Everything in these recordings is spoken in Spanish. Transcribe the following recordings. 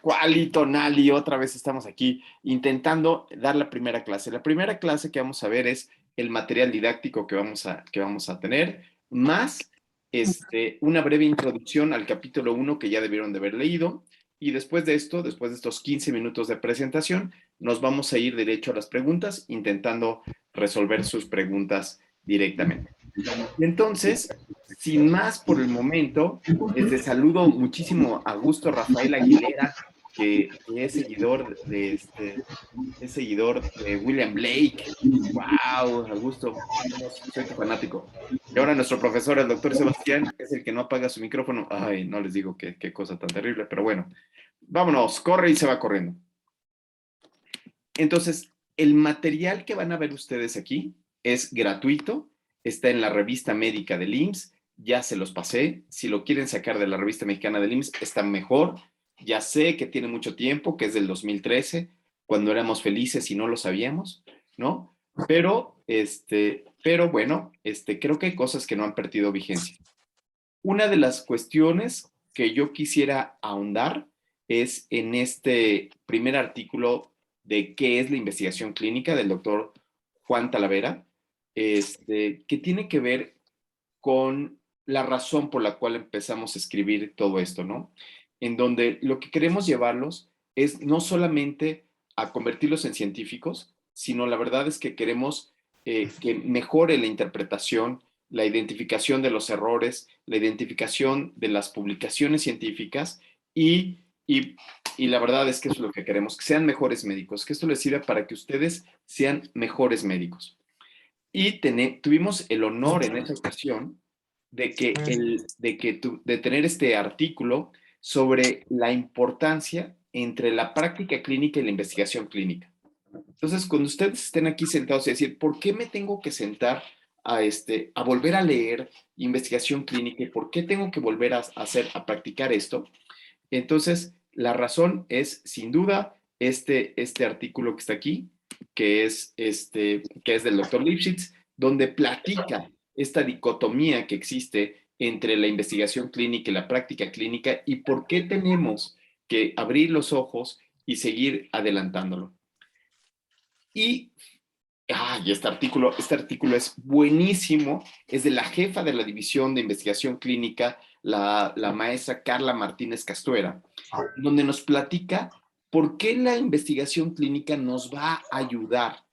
Pascual y Tonali, otra vez estamos aquí intentando dar la primera clase. La primera clase que vamos a ver es el material didáctico que vamos a tener, más una breve introducción al capítulo 1 que ya debieron de haber leído. Y después de esto, después de estos 15 minutos de presentación, nos vamos a ir derecho a las preguntas, intentando resolver sus preguntas directamente. Y entonces, sin más por el momento, saludo muchísimo a Augusto Rafael Aguilera, que es seguidor de William Blake. ¡Wow, Augusto! Soy tu fanático. Y ahora nuestro profesor, el doctor Sebastián, es el que no apaga su micrófono. Ay, no les digo qué cosa tan terrible, pero bueno. Vámonos, corre y se va corriendo. Entonces, el material que van a ver ustedes aquí es gratuito, está en la revista médica del IMSS, ya se los pasé. Si lo quieren sacar de la revista mexicana del IMSS, está mejor. Ya sé que tiene mucho tiempo, que es del 2013, cuando éramos felices y no lo sabíamos, ¿no? Pero bueno, creo que hay cosas que no han perdido vigencia. Una de las cuestiones que yo quisiera ahondar es en este primer artículo de qué es la investigación clínica del doctor Juan Talavera, que tiene que ver con la razón por la cual empezamos a escribir todo esto, ¿no? En donde lo que queremos llevarlos es no solamente a convertirlos en científicos, sino la verdad es que queremos que mejore la interpretación, la identificación de los errores, la identificación de las publicaciones científicas y, y la verdad es que eso es lo que queremos, que sean mejores médicos, que esto les sirva para que ustedes sean mejores médicos. Y tuvimos el honor en esa ocasión de tener este artículo sobre la importancia entre la práctica clínica y la investigación clínica. Entonces, cuando ustedes estén aquí sentados y decir, ¿por qué me tengo que sentar a volver a leer investigación clínica y por qué tengo que volver a practicar esto? Entonces, la razón es, sin duda, este artículo que está aquí, que es del doctor Lipschitz, donde platica esta dicotomía que existe entre la investigación clínica y la práctica clínica y por qué tenemos que abrir los ojos y seguir adelantándolo. Y este artículo es buenísimo, es de la jefa de la División de Investigación Clínica, la maestra Carla Martínez Castuera, donde nos platica por qué la investigación clínica nos va a ayudar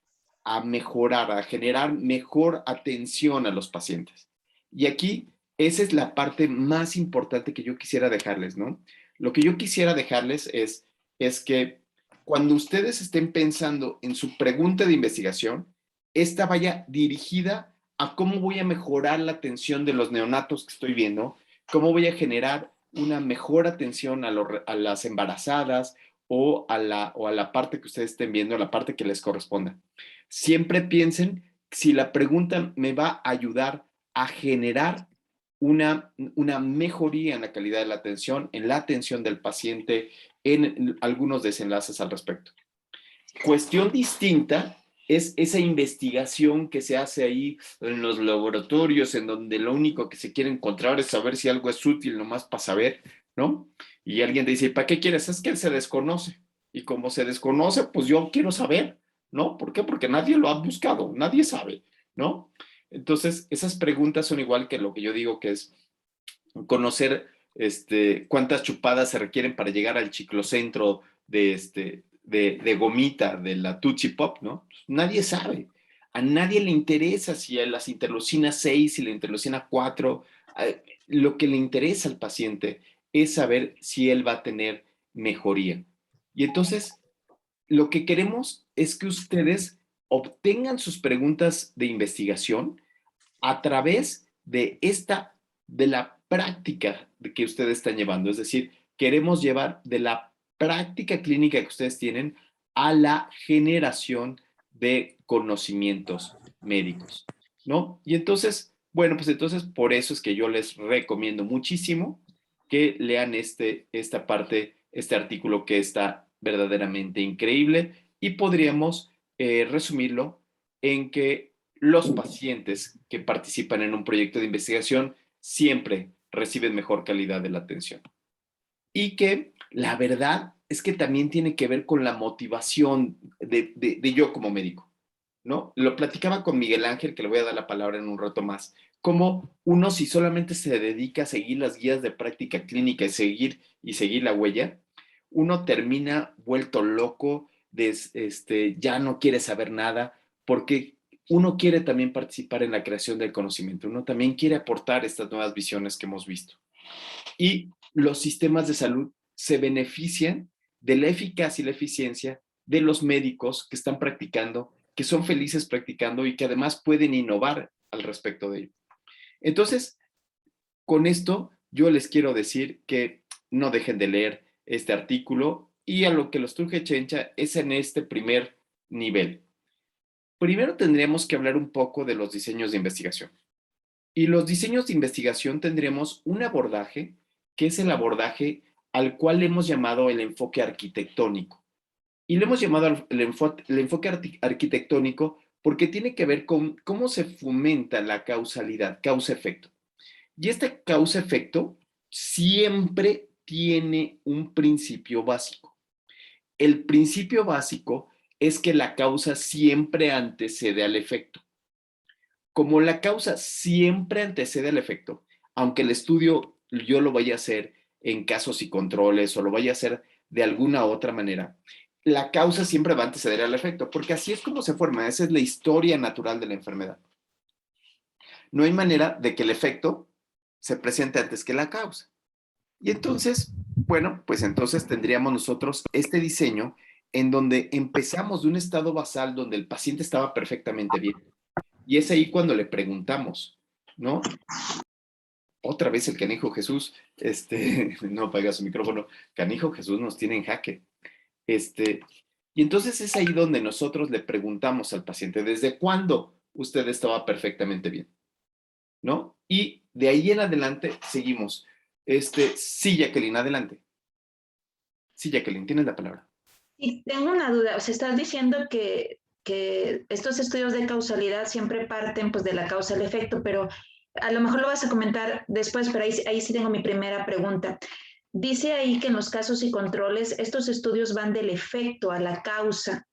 a mejorar, a generar mejor atención a los pacientes. Y aquí, esa es la parte más importante que yo quisiera dejarles, ¿no? Lo que yo quisiera dejarles es que cuando ustedes estén pensando en su pregunta de investigación, esta vaya dirigida a cómo voy a mejorar la atención de los neonatos que estoy viendo, cómo voy a generar una mejor atención a las embarazadas o a la parte que ustedes estén viendo, a la parte que les corresponda. Siempre piensen si la pregunta me va a ayudar a generar una mejoría en la calidad de la atención, en la atención del paciente, en algunos desenlaces al respecto. Cuestión distinta es esa investigación que se hace ahí en los laboratorios, en donde lo único que se quiere encontrar es saber si algo es útil nomás para saber, ¿no? Y alguien te dice, ¿para qué quieres? Es que se desconoce. Y como se desconoce, pues yo quiero saber, ¿no? ¿Por qué? Porque nadie lo ha buscado, nadie sabe, ¿no? Entonces, esas preguntas son igual que lo que yo digo que es conocer cuántas chupadas se requieren para llegar al chiclocentro de gomita de la Tootsie Pop, ¿no? Nadie sabe. A nadie le interesa si a las interleucinas 6 y la interleucina 4, lo que le interesa al paciente es saber si él va a tener mejoría. Y entonces, lo que queremos es que ustedes obtengan sus preguntas de investigación a través de la práctica que ustedes están llevando. Es decir, queremos llevar de la práctica clínica que ustedes tienen a la generación de conocimientos médicos, ¿no? Y entonces, bueno, pues entonces por eso es que yo les recomiendo muchísimo que lean esta parte, este artículo que está verdaderamente increíble y podríamos resumirlo en que los pacientes que participan en un proyecto de investigación siempre reciben mejor calidad de la atención. Y que la verdad es que también tiene que ver con la motivación de yo como médico, ¿no? Lo platicaba con Miguel Ángel, que le voy a dar la palabra en un rato más, como uno si solamente se dedica a seguir las guías de práctica clínica y seguir la huella, uno termina vuelto loco, ya no quiere saber nada, porque uno quiere también participar en la creación del conocimiento, uno también quiere aportar estas nuevas visiones que hemos visto. Y los sistemas de salud se benefician de la eficacia y la eficiencia de los médicos que están practicando, que son felices practicando y que además pueden innovar al respecto de ello. Entonces, con esto yo les quiero decir que no dejen de leer este artículo y a lo que los truje Chencha es en este primer nivel. Primero tendríamos que hablar un poco de los diseños de investigación. Y los diseños de investigación tendremos un abordaje que es el abordaje al cual le hemos llamado el enfoque arquitectónico. Y le hemos llamado el enfoque arquitectónico porque tiene que ver con cómo se fomenta la causalidad, causa-efecto. Y este causa-efecto siempre tiene un principio básico. El principio básico es que la causa siempre antecede al efecto. Como la causa siempre antecede al efecto, aunque el estudio yo lo vaya a hacer en casos y controles o lo vaya a hacer de alguna otra manera, la causa siempre va a anteceder al efecto, porque así es como se forma, esa es la historia natural de la enfermedad. No hay manera de que el efecto se presente antes que la causa. Y entonces, bueno, pues entonces tendríamos nosotros este diseño en donde empezamos de un estado basal donde el paciente estaba perfectamente bien. Y es ahí cuando le preguntamos, ¿no? Otra vez el canijo Jesús, no apaga su micrófono, canijo Jesús nos tiene en jaque. Y entonces es ahí donde nosotros le preguntamos al paciente, ¿desde cuándo usted estaba perfectamente bien? ¿No? Y de ahí en adelante seguimos. Sí, Jacqueline, adelante. Sí, Jacqueline, tienes la palabra. Y tengo una duda, o sea, estás diciendo que estos estudios de causalidad siempre parten pues de la causa al efecto, pero a lo mejor lo vas a comentar después, pero ahí sí tengo mi primera pregunta. Dice ahí que en los casos y controles estos estudios van del efecto a la causa,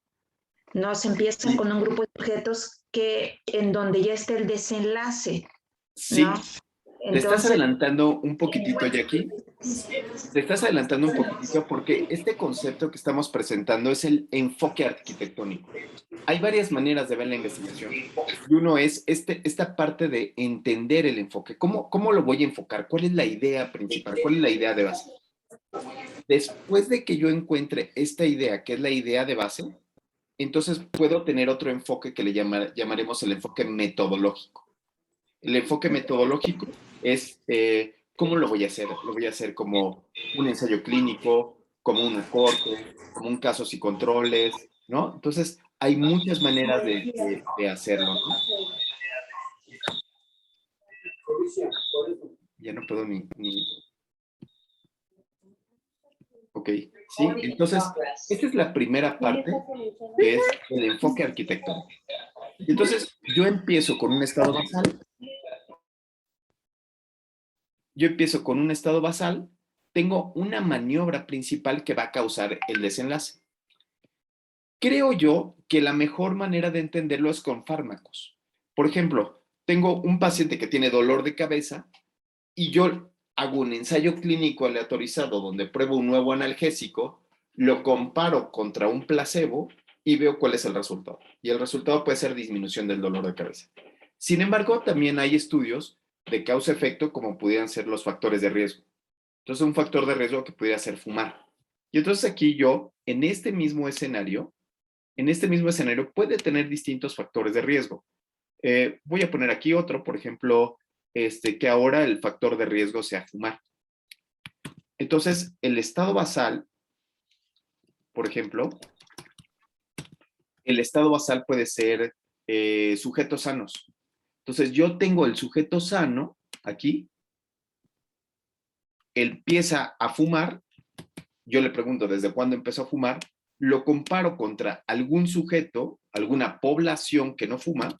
¿no? Se empiezan con un grupo de sujetos que en donde ya está el desenlace, Sí, ¿no? te estás Entonces, adelantando un poquitito, Jackie. Te estás adelantando un poquitito porque este concepto que estamos presentando es el enfoque arquitectónico. Hay varias maneras de ver la investigación. Y uno es esta parte de entender el enfoque. ¿Cómo lo voy a enfocar? ¿Cuál es la idea principal? ¿Cuál es la idea de base? Después de que yo encuentre esta idea, que es la idea de base, entonces puedo tener otro enfoque que le llamaremos el enfoque metodológico. El enfoque metodológico es cómo lo voy a hacer. Lo voy a hacer como un ensayo clínico, como un corte, como un casos y controles, ¿no? Entonces, hay muchas maneras de hacerlo, ¿no? Ya no puedo ni. Ok, sí. Entonces, esta es la primera parte, que es el enfoque arquitectónico. Entonces, yo empiezo con un estado basal. Yo empiezo con un estado basal, tengo una maniobra principal que va a causar el desenlace. Creo yo que la mejor manera de entenderlo es con fármacos. Por ejemplo, tengo un paciente que tiene dolor de cabeza y yo hago un ensayo clínico aleatorizado donde pruebo un nuevo analgésico, lo comparo contra un placebo y veo cuál es el resultado. Y el resultado puede ser disminución del dolor de cabeza. Sin embargo, también hay estudios de causa-efecto como pudieran ser los factores de riesgo. Entonces, un factor de riesgo que pudiera ser fumar. Y entonces aquí yo, en este mismo escenario puede tener distintos factores de riesgo. Voy a poner aquí otro, por ejemplo, que ahora el factor de riesgo sea fumar. Entonces, el estado basal, por ejemplo, el estado basal puede ser sujetos sanos. Entonces, yo tengo el sujeto sano aquí, él empieza a fumar, yo le pregunto desde cuándo empezó a fumar, lo comparo contra algún sujeto, alguna población que no fuma,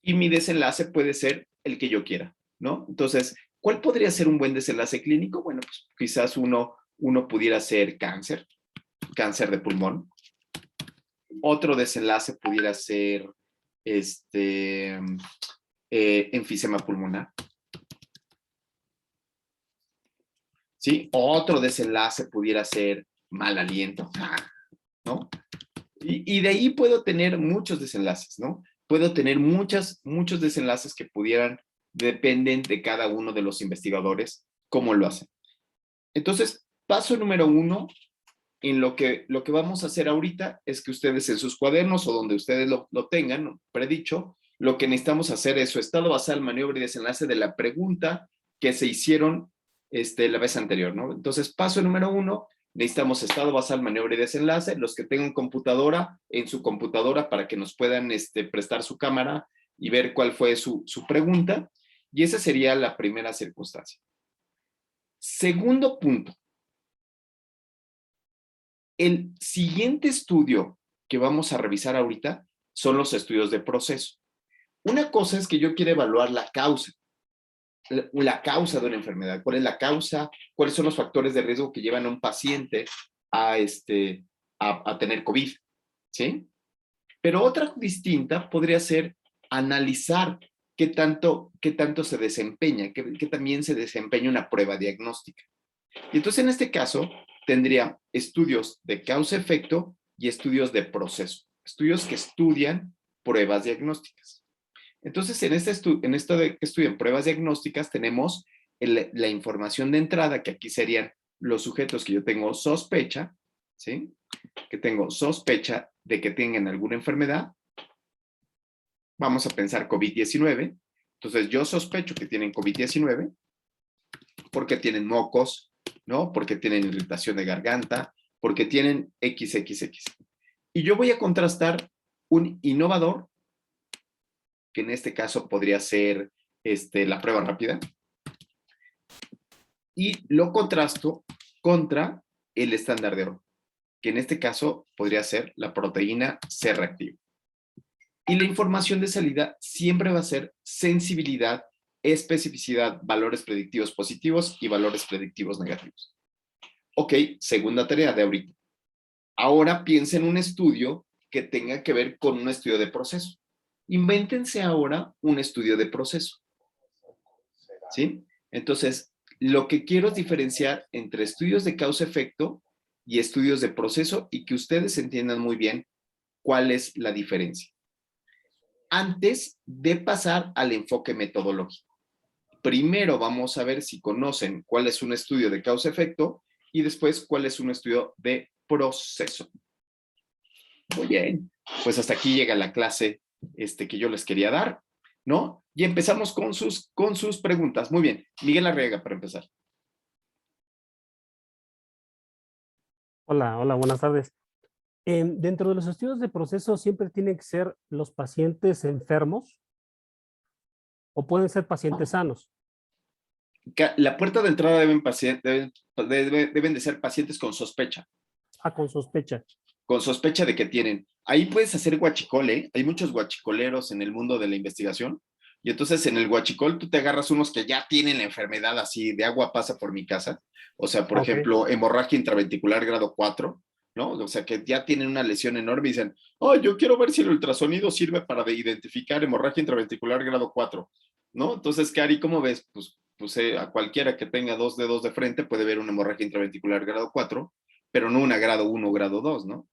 Y mi desenlace puede ser el que yo quiera, ¿no? Entonces, ¿cuál podría ser un buen desenlace clínico? Bueno, pues quizás uno pudiera ser cáncer de pulmón. Otro desenlace pudiera ser enfisema pulmonar. ¿Sí? Otro desenlace pudiera ser mal aliento, ¿no? Y de ahí puedo tener muchos desenlaces, ¿no? Puedo tener muchos desenlaces que pudieran, dependen de cada uno de los investigadores, cómo lo hacen. Entonces, paso número 1, en lo que vamos a hacer ahorita es que ustedes en sus cuadernos o donde ustedes lo tengan predicho, lo que necesitamos hacer es su estado basal, maniobra y desenlace de la pregunta que se hicieron la vez anterior, ¿no? Entonces, paso número 1, necesitamos estado basal, maniobra y desenlace. Los que tengan computadora, en su computadora para que nos puedan prestar su cámara y ver cuál fue su pregunta. Y esa sería la primera circunstancia. Segundo punto. El siguiente estudio que vamos a revisar ahorita son los estudios de proceso. Una cosa es que yo quiero evaluar la causa de una enfermedad. ¿Cuál es la causa? ¿Cuáles son los factores de riesgo que llevan a un paciente a tener COVID? ¿Sí? Pero otra distinta podría ser analizar qué tanto se desempeña, qué también se desempeña una prueba diagnóstica. Y entonces en este caso tendría estudios de causa-efecto y estudios de proceso. Estudios que estudian pruebas diagnósticas. Entonces en esto de que estudian pruebas diagnósticas tenemos la información de entrada, que aquí serían los sujetos que yo tengo sospecha, ¿sí? Que tengo sospecha de que tengan alguna enfermedad. Vamos a pensar COVID-19. Entonces yo sospecho que tienen COVID-19 porque tienen mocos, ¿no? Porque tienen irritación de garganta, porque tienen XXX. Y yo voy a contrastar un innovador, que en este caso podría ser la prueba rápida, y lo contrasto contra el estándar de oro, que en este caso podría ser la proteína C reactiva. Y la información de salida siempre va a ser sensibilidad, especificidad, valores predictivos positivos y valores predictivos negativos. Ok, segunda tarea de ahorita. Ahora piensa en un estudio que tenga que ver con un estudio de proceso. Invéntense ahora un estudio de proceso. ¿Sí? Entonces, lo que quiero es diferenciar entre estudios de causa-efecto y estudios de proceso y que ustedes entiendan muy bien cuál es la diferencia. Antes de pasar al enfoque metodológico. Primero vamos a ver si conocen cuál es un estudio de causa-efecto y después cuál es un estudio de proceso. Muy bien, pues hasta aquí llega la clase que yo les quería dar, ¿no? Y empezamos con sus preguntas. Muy bien, Miguel Arriaga para empezar. Hola, hola, buenas tardes. Dentro de los estudios de proceso, ¿siempre tienen que ser los pacientes enfermos o pueden ser pacientes sanos? La puerta de entrada deben de ser pacientes con sospecha. Con sospecha. Con sospecha de que tienen. Ahí puedes hacer guachicol, ¿eh? Hay muchos guachicoleros en el mundo de la investigación. Y entonces en el guachicol tú te agarras unos que ya tienen la enfermedad así, de agua pasa por mi casa. O sea, por ejemplo, hemorragia intraventricular grado 4, ¿no? O sea, que ya tienen una lesión enorme y dicen, oh, yo quiero ver si el ultrasonido sirve para identificar hemorragia intraventricular grado 4, ¿no? Entonces, Cari, ¿cómo ves? Pues a cualquiera que tenga 2 dedos de frente puede ver una hemorragia intraventricular grado 4, pero no una grado 1 o grado 2, ¿no?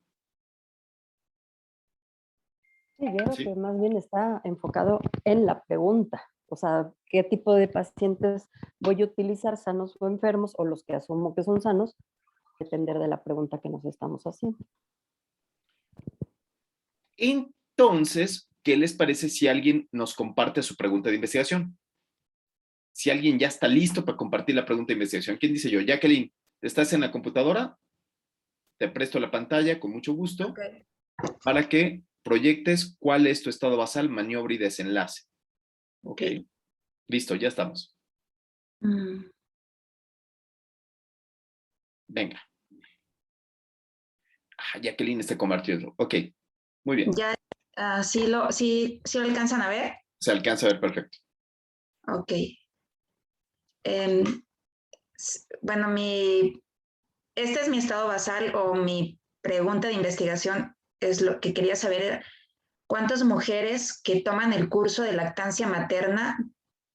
Sí, yo creo que más bien está enfocado en la pregunta. O sea, ¿qué tipo de pacientes voy a utilizar, sanos o enfermos, o los que asumo que son sanos? Depender de la pregunta que nos estamos haciendo. Entonces, ¿qué les parece si alguien nos comparte su pregunta de investigación? Si alguien ya está listo para compartir la pregunta de investigación. ¿Quién dice yo? Jacqueline, ¿estás en la computadora? Te presto la pantalla con mucho gusto para que proyectes cuál es tu estado basal, maniobra y desenlace. Ok. Listo, ya estamos. Venga. Jacqueline está compartiendo. Ok, muy bien. Ya, sí lo alcanzan a ver. Se alcanza a ver perfecto. Ok. Bueno, este es mi estado basal o mi pregunta de investigación, es lo que quería saber, era, ¿cuántas mujeres que toman el curso de lactancia materna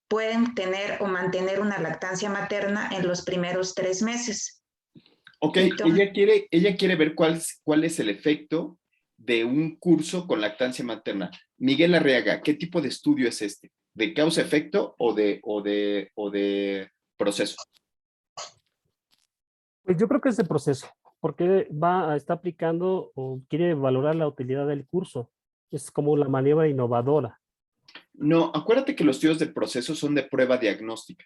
pueden tener o mantener una lactancia materna en los primeros 3 meses? Ok, Entonces, ella quiere ver cuál es el efecto de un curso con lactancia materna. Miguel Arriaga, ¿qué tipo de estudio es este? ¿De causa-efecto o de proceso? Pues yo creo que es de proceso, porque está aplicando o quiere valorar la utilidad del curso. Es como la maniobra innovadora. No, acuérdate que los estudios de proceso son de prueba diagnóstica.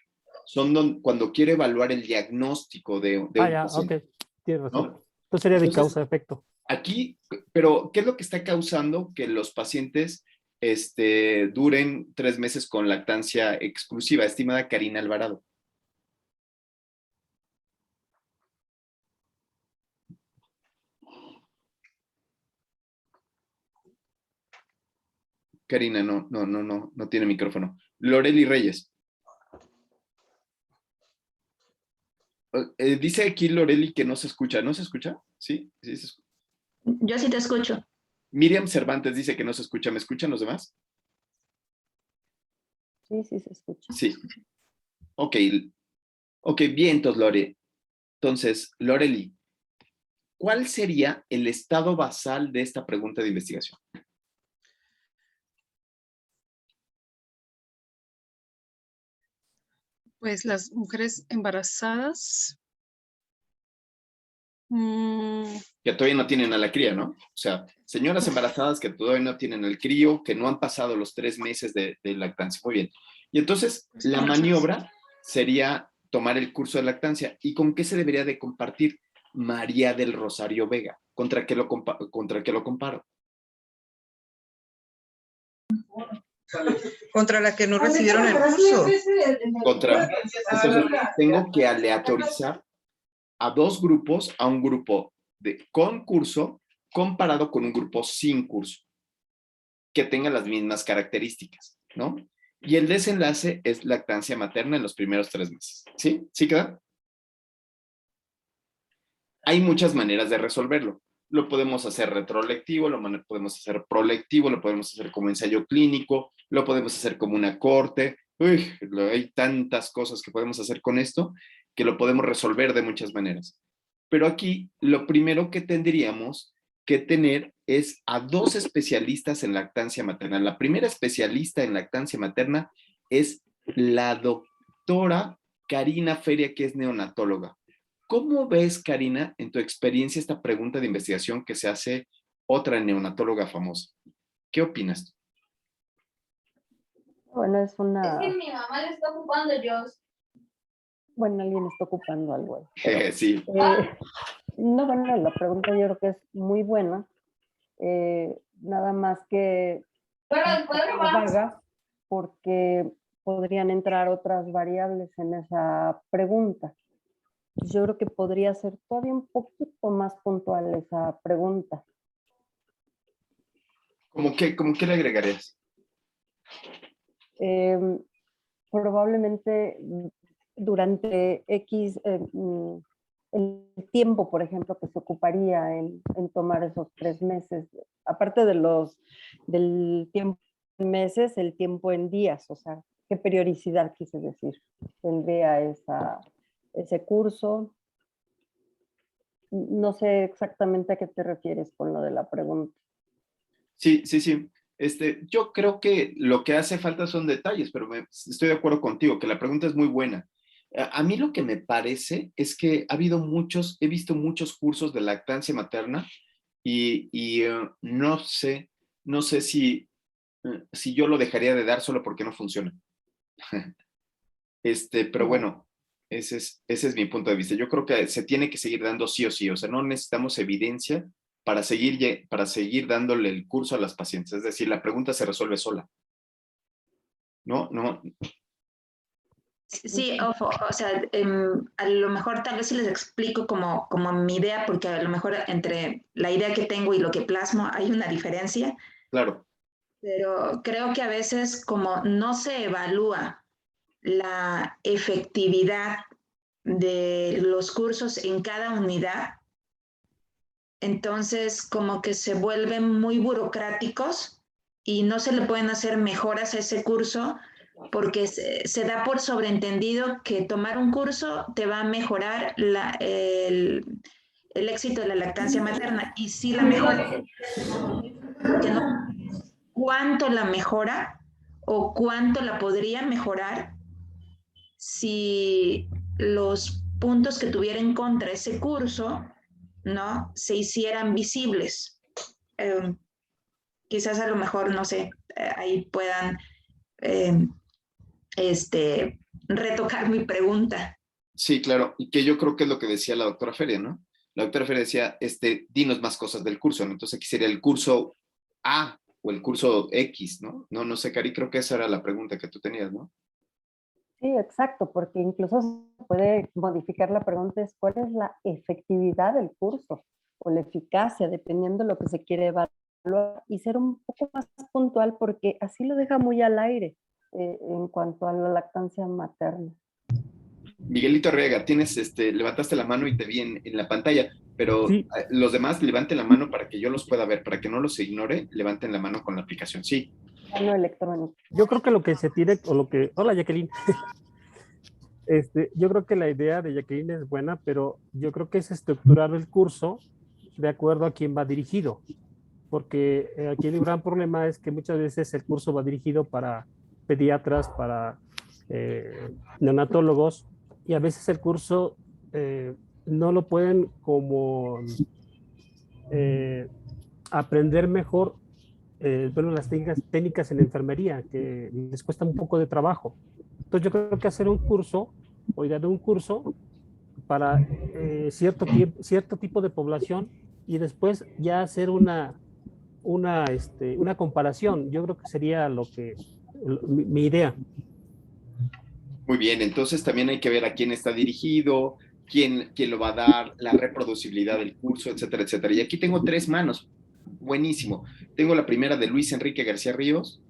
Cuando quiere evaluar el diagnóstico de un Ya, paciente, ok, tienes razón. ¿no? Entonces sería de Entonces, causa-efecto. aquí, pero ¿qué es lo que está causando que los pacientes duren 3 meses con lactancia exclusiva? Estimada Karina Alvarado. Karina, no tiene micrófono. Loreli Reyes. Dice aquí Loreli que no se escucha. ¿No se escucha? Sí, sí se escucha. yo sí te escucho. Miriam Cervantes dice que no se escucha. ¿Me escuchan los demás? Sí, sí se escucha. Sí. Ok, bien, entonces, Loreli, ¿cuál sería el estado basal de esta pregunta de investigación? Pues las mujeres embarazadas. Que todavía no tienen a la cría, ¿no? O sea, señoras embarazadas que todavía no tienen el crío, que no han pasado los 3 meses de lactancia. Muy bien. Y entonces, la maniobra sería tomar el curso de lactancia. ¿Y con qué se debería de compartir? María del Rosario Vega. ¿Contra qué lo comparo? Contra la que no recibieron el curso. Entonces, tengo que aleatorizar a 2 grupos, a un grupo con curso comparado con un grupo sin curso, que tenga las mismas características, ¿no? Y el desenlace es lactancia materna en los primeros 3 meses. ¿Sí? ¿Sí queda? Hay muchas maneras de resolverlo. Lo podemos hacer retrolectivo, lo podemos hacer prolectivo, lo podemos hacer como ensayo clínico, lo podemos hacer como una corte. Uy, hay tantas cosas que podemos hacer con esto que lo podemos resolver de muchas maneras. Pero aquí lo primero que tendríamos que tener es a 2 especialistas en lactancia materna. La primera especialista en lactancia materna es la doctora Karina Feria, que es neonatóloga. ¿Cómo ves, Karina, en tu experiencia esta pregunta de investigación que se hace otra neonatóloga famosa? ¿Qué opinas? Bueno, es una... Es que mi mamá le está ocupando yo. Bueno, alguien está ocupando algo. Sí. No, bueno, la pregunta yo creo que es muy buena. Nada más que vaga, porque podrían entrar otras variables en esa pregunta. Yo creo que podría ser todavía un poquito más puntual esa pregunta. ¿Cómo qué le agregarías? Probablemente durante X, el tiempo, por ejemplo, que se ocuparía en tomar esos 3 meses, aparte del tiempo en meses, el tiempo en días, o sea, qué periodicidad quise decir, tendría ese curso. No sé exactamente a qué te refieres con lo de la pregunta. Sí. Yo creo que lo que hace falta son detalles, pero estoy de acuerdo contigo, que la pregunta es muy buena. A mí lo que me parece es que he visto muchos cursos de lactancia materna y no sé si yo lo dejaría de dar solo porque no funciona. Pero bueno, ese es mi punto de vista. Yo creo que se tiene que seguir dando sí o sí, o sea, no necesitamos evidencia para seguir dándole el curso a las pacientes. Es decir, la pregunta se resuelve sola. No. Sí, o sea, a lo mejor tal vez si les explico como mi idea, porque a lo mejor entre la idea que tengo y lo que plasmo hay una diferencia. Claro. pero creo que a veces como no se evalúa la efectividad de los cursos en cada unidad, entonces como que se vuelven muy burocráticos y no se le pueden hacer mejoras a ese curso porque se da por sobreentendido que tomar un curso te va a mejorar el éxito de la lactancia materna. Y sí la mejora, que no cuánto la mejora o cuánto la podría mejorar si los puntos que tuviera en contra ese curso, ¿no? Se hicieran visibles. Quizás a lo mejor, no sé, ahí puedan retocar mi pregunta. Sí, claro, y que yo creo que es lo que decía la doctora Feria, ¿no? La doctora Feria decía, dinos más cosas del curso, ¿no? Entonces aquí sería el curso A o el curso X, ¿no? No sé, Cari, creo que esa era la pregunta que tú tenías, ¿no? Sí, exacto, porque incluso se puede modificar la pregunta, es cuál es la efectividad del curso o la eficacia, dependiendo de lo que se quiere evaluar, y ser un poco más puntual porque así lo deja muy al aire en cuanto a la lactancia materna. Miguelito Arriaga, levantaste la mano y te vi en la pantalla, pero Sí. los demás levanten la mano para que yo los pueda ver, para que no los ignore, levanten la mano con la aplicación, sí. Mano electrónico. Yo creo que lo que se tiene, hola Jacqueline, yo creo que la idea de Jacqueline es buena, pero yo creo que es estructurar el curso de acuerdo a quién va dirigido, porque aquí el gran problema es que muchas veces el curso va dirigido para pediatras, para neonatólogos, y a veces el curso no lo pueden como aprender mejor bueno, las técnicas en enfermería, que les cuesta un poco de trabajo. Entonces yo creo que hacer un curso, o idea de un curso para cierto tipo de población y después ya hacer una comparación. Yo creo que sería mi idea. Muy bien, entonces también hay que ver a quién está dirigido, quién lo va a dar, la reproducibilidad del curso, etcétera, etcétera. Y aquí tengo 3 manos. Buenísimo. Tengo la primera de Luis Enrique García Ríos.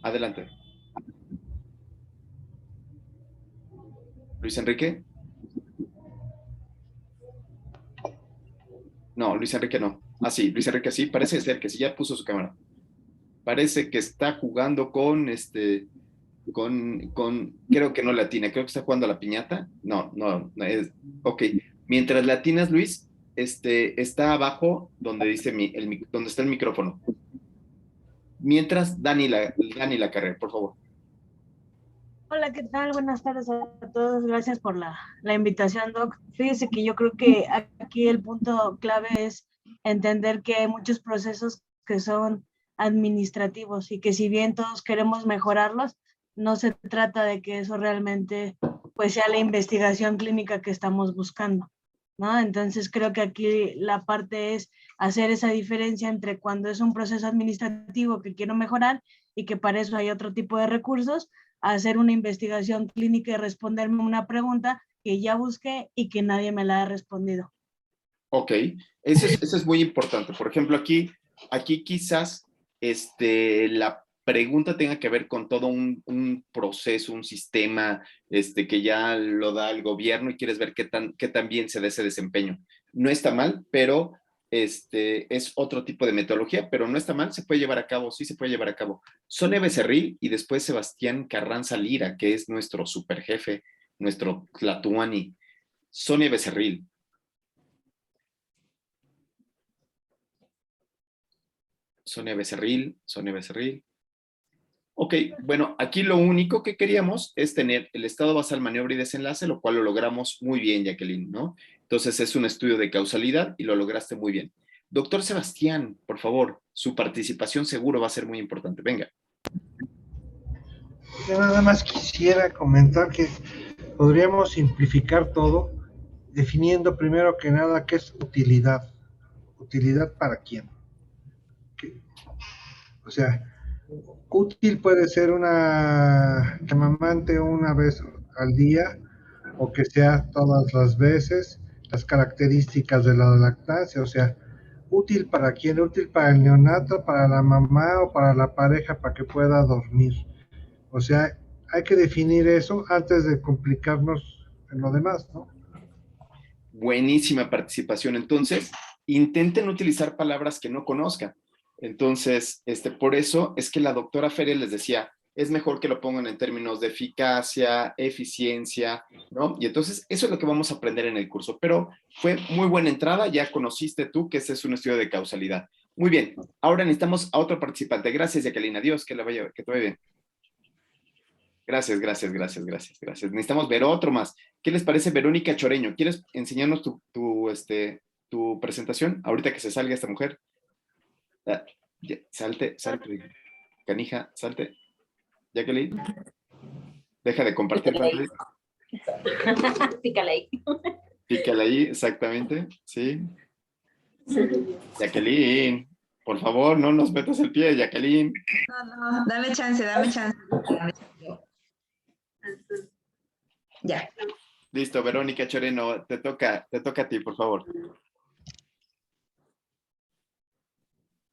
Adelante. Luis Enrique. No, Luis Enrique no. Ah, sí, Luis Enrique sí. Parece ser que sí, ya puso su cámara. Parece que está jugando creo que no la atina, creo que está jugando a la piñata. No, ok. Mientras la atinas, Luis, está abajo donde dice donde está el micrófono. Mientras, Dani la carrera, por favor. Hola, ¿qué tal? Buenas tardes a todos. Gracias por la invitación, Doc. Fíjese que yo creo que aquí el punto clave es entender que hay muchos procesos que son administrativos y que si bien todos queremos mejorarlos, no se trata de que eso realmente pues sea la investigación clínica que estamos buscando, ¿no? Entonces creo que aquí la parte es hacer esa diferencia entre cuando es un proceso administrativo que quiero mejorar y que para eso hay otro tipo de recursos, a hacer una investigación clínica y responderme una pregunta que ya busqué y que nadie me la ha respondido. Ok, eso es muy importante. Por ejemplo, aquí quizás la pregunta tenga que ver con todo un proceso, un sistema que ya lo da el gobierno y quieres ver qué tan bien se da ese desempeño. No está mal, pero es otro tipo de metodología, pero no está mal, se puede llevar a cabo, sí se puede llevar a cabo. Sonia Becerril y después Sebastián Carranza Lira, que es nuestro superjefe, nuestro Tlatuani. Sonia Becerril. Sonia Becerril. Ok, bueno, aquí lo único que queríamos es tener el estado basal, maniobra y desenlace, lo cual lo logramos muy bien, Jacqueline, ¿no? Entonces es un estudio de causalidad y lo lograste muy bien. Doctor Sebastián, por favor, su participación seguro va a ser muy importante. Venga. Yo nada más quisiera comentar que podríamos simplificar todo definiendo primero que nada qué es utilidad. ¿Utilidad para quién? O sea, útil puede ser que amamante una vez al día o que sea todas las veces, las características de la lactancia, o sea, ¿útil para quién? ¿Útil para el neonato, para la mamá o para la pareja para que pueda dormir? O sea, hay que definir eso antes de complicarnos en lo demás, ¿no? Buenísima participación. Entonces, intenten utilizar palabras que no conozcan. Entonces, por eso es que la doctora Feria les decía, es mejor que lo pongan en términos de eficacia, eficiencia, ¿no? Y entonces, eso es lo que vamos a aprender en el curso. Pero fue muy buena entrada, ya conociste tú que ese es un estudio de causalidad. Muy bien, ahora necesitamos a otro participante. Gracias, Jacqueline. Adiós, que te vaya bien. Gracias. Necesitamos ver otro más. ¿Qué les parece Verónica Choreño? ¿Quieres enseñarnos tu presentación? Ahorita que se salga esta mujer. Salte. Canija, salte. Jacqueline. Deja de compartir pantalla. Pícale ahí. Pícale ahí, exactamente. Sí. Jacqueline, por favor, no nos metas el pie, Jacqueline. No, dame chance. Ya. Listo, Verónica Choreno, te toca a ti, por favor.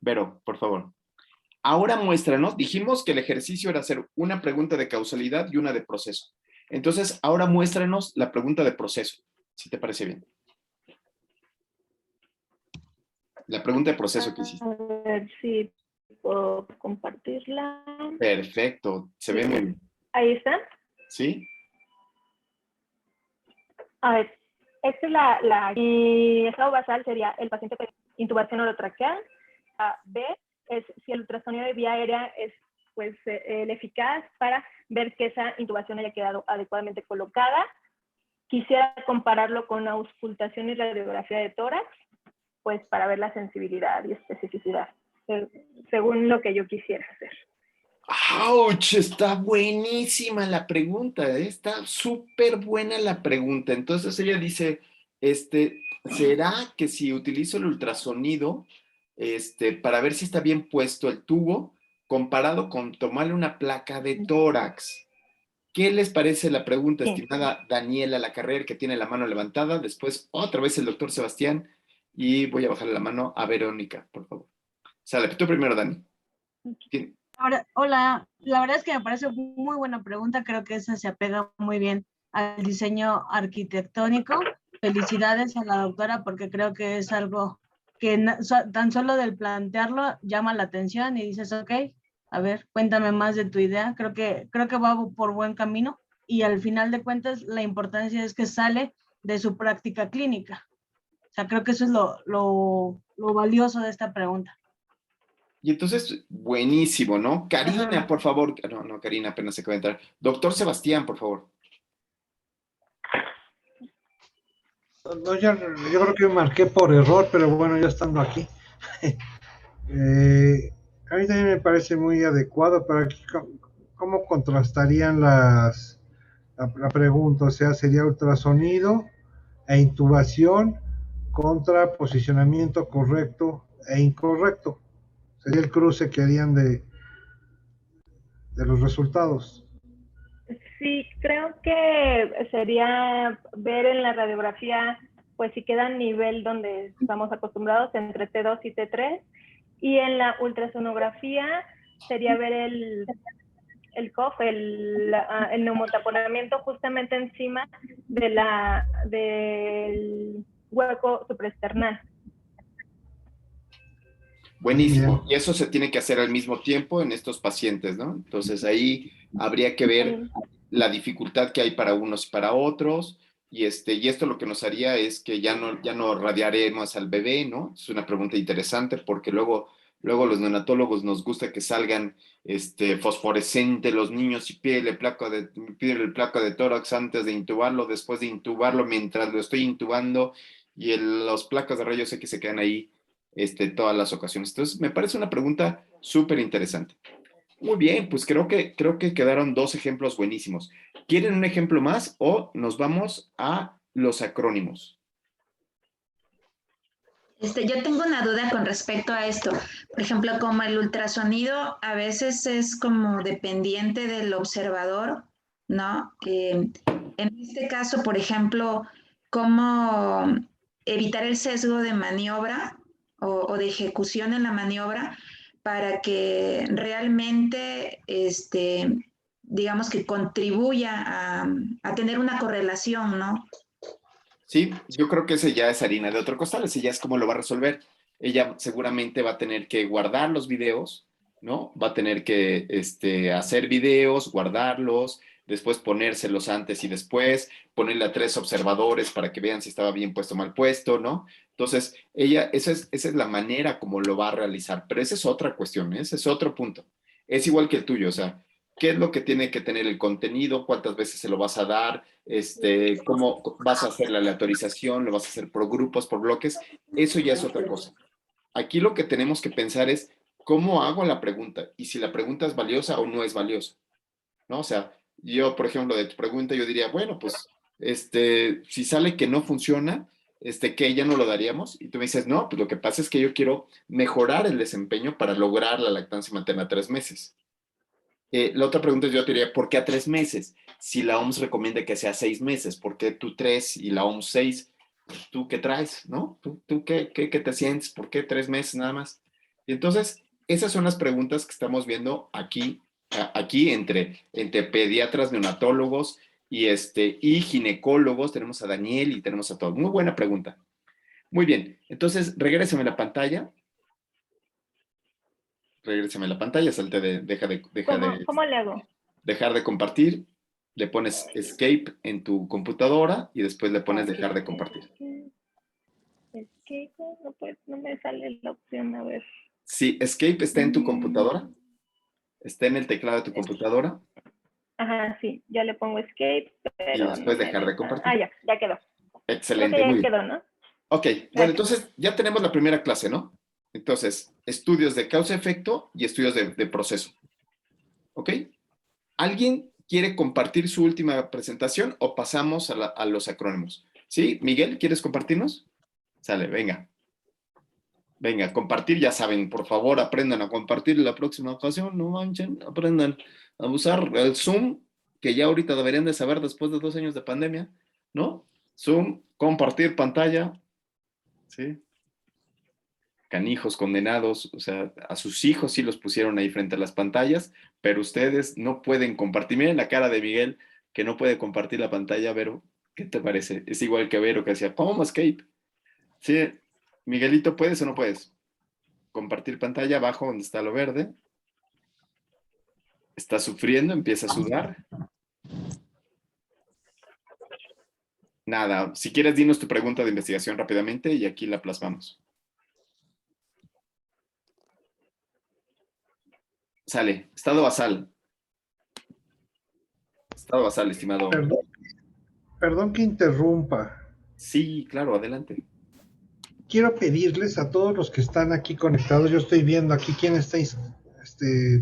Vero, por favor. Ahora muéstranos, dijimos que el ejercicio era hacer una pregunta de causalidad y una de proceso. Entonces, ahora muéstranos la pregunta de proceso, si te parece bien. La pregunta de proceso que hiciste. A ver si puedo compartirla. Perfecto, se ve muy bien. Ahí está. ¿Sí? A ver, esta es y estado basal sería el paciente con intubación orotraqueal. B es si el ultrasonido de vía aérea es pues el eficaz para ver que esa intubación haya quedado adecuadamente colocada. Quisiera compararlo con auscultación y radiografía de tórax, pues para ver la sensibilidad y especificidad, según lo que yo quisiera hacer. ¡Auch! Está buenísima la pregunta, está súper buena la pregunta. Entonces ella dice, ¿será que si utilizo el ultrasonido para ver si está bien puesto el tubo, comparado con tomarle una placa de tórax? ¿Qué les parece la pregunta, estimada Daniela Lacarrer, que tiene la mano levantada? Después, otra vez el doctor Sebastián, y voy a bajarle la mano a Verónica, por favor. Sale, tú primero, Dani. Ahora, hola, la verdad es que me parece muy buena pregunta, creo que esa se apega muy bien al diseño arquitectónico. Felicidades a la doctora porque creo que es algo que tan solo del plantearlo llama la atención y dices, ok, a ver, cuéntame más de tu idea. Creo que va por buen camino y al final de cuentas la importancia es que sale de su práctica clínica. O sea, creo que eso es lo valioso de esta pregunta. Y entonces, buenísimo, ¿no? Karina, por favor. No, Karina apenas se acaba de entrar. Doctor Sebastián, por favor. No, yo creo que marqué por error, pero bueno, ya estando aquí. A mí también me parece muy adecuado, pero aquí, ¿cómo contrastarían la pregunta? O sea, sería ultrasonido e intubación contra posicionamiento correcto e incorrecto. Sería el cruce que harían de los resultados. Sí, creo que sería ver en la radiografía, pues si queda a nivel donde estamos acostumbrados, entre T2 y T3, y en la ultrasonografía sería ver el COF, el neumotaponamiento justamente encima del hueco supraesternal. Buenísimo. Y eso se tiene que hacer al mismo tiempo en estos pacientes, ¿no? Entonces ahí habría que ver la dificultad que hay para unos y para otros. Y esto lo que nos haría es que ya no radiaremos al bebé, ¿no? Es una pregunta interesante porque luego los neonatólogos nos gusta que salgan fosforescentes los niños y piden el placa de tórax antes de intubarlo, después de intubarlo, mientras lo estoy intubando, y los placas de rayos X se quedan ahí todas las ocasiones. Entonces, me parece una pregunta súper interesante. Muy bien, pues creo que quedaron 2 ejemplos buenísimos. ¿Quieren un ejemplo más o nos vamos a los acrónimos? Yo tengo una duda con respecto a esto. Por ejemplo, como el ultrasonido a veces es como dependiente del observador, ¿no? En este caso, por ejemplo, ¿cómo evitar el sesgo de maniobra o de ejecución en la maniobra para que realmente, digamos que contribuya a tener una correlación, ¿no? Sí, yo creo que ese ya es harina de otro costal, ese ya es cómo lo va a resolver. Ella seguramente va a tener que guardar los videos, ¿no? Va a tener que hacer videos, guardarlos, después ponérselos antes y después, ponerle a 3 observadores para que vean si estaba bien puesto o mal puesto, ¿no? Entonces, esa es la manera como lo va a realizar, pero esa es otra cuestión, ese es otro punto. Es igual que el tuyo, o sea, ¿qué es lo que tiene que tener el contenido? ¿Cuántas veces se lo vas a dar? ¿Cómo vas a hacer la aleatorización? ¿Lo vas a hacer por grupos, por bloques? Eso ya es otra cosa. Aquí lo que tenemos que pensar es cómo hago la pregunta y si la pregunta es valiosa o no es valiosa, ¿no? O sea, yo, por ejemplo, de tu pregunta, yo diría, bueno, pues, si sale que no funciona, que ya no lo daríamos. Y tú me dices, no, pues lo que pasa es que yo quiero mejorar el desempeño para lograr la lactancia materna a 3 meses. La otra pregunta yo te diría, ¿por qué a 3 meses? Si la OMS recomienda que sea 6 meses, ¿por qué tú 3 y la OMS 6? ¿Tú qué traes, no? ¿Tú qué te sientes? ¿Por qué 3 meses nada más? Y entonces, esas son las preguntas que estamos viendo aquí entre pediatras, neonatólogos y ginecólogos. Tenemos a Daniel y tenemos a todos. Muy buena pregunta. Muy bien. Entonces, regrésame la pantalla. Regrésame la pantalla, ¿Cómo le hago? dejar de compartir, le pones escape en tu computadora y después le pones dejar de compartir. Escape, no me sale la opción, a ver. Sí, escape está en tu computadora, está en el teclado de tu computadora. Ajá, sí, ya le pongo escape, pero y después dejar de compartir. Ya quedó. Excelente, Creo que muy ya bien. quedó, ¿no? Ok, bueno, entonces ya tenemos la primera clase, ¿no? Entonces, estudios de causa-efecto y estudios de proceso. ¿Ok? ¿Alguien quiere compartir su última presentación o pasamos a los acrónimos? ¿Sí? Miguel, ¿quieres compartirnos? Sale, venga. Venga, compartir, ya saben, por favor, aprendan a compartir en la próxima ocasión, no manchen, aprendan a usar el Zoom, que ya ahorita deberían de saber después de 2 años de pandemia, ¿no? Zoom, compartir pantalla, ¿sí? Canijos condenados, o sea, a sus hijos sí los pusieron ahí frente a las pantallas, pero ustedes no pueden compartir. Miren la cara de Miguel, que no puede compartir la pantalla. Vero, ¿qué te parece? Es igual que Vero, que decía, ¿cómo escape? Sí, Miguelito, ¿puedes o no puedes? Compartir pantalla abajo donde está lo verde. Está sufriendo, empieza a sudar. Nada, si quieres dinos tu pregunta de investigación rápidamente y aquí la plasmamos. Sale, estado basal. Estado basal, estimado. Perdón que interrumpa. Sí, claro, adelante. Quiero pedirles a todos los que están aquí conectados, yo estoy viendo aquí quién estáis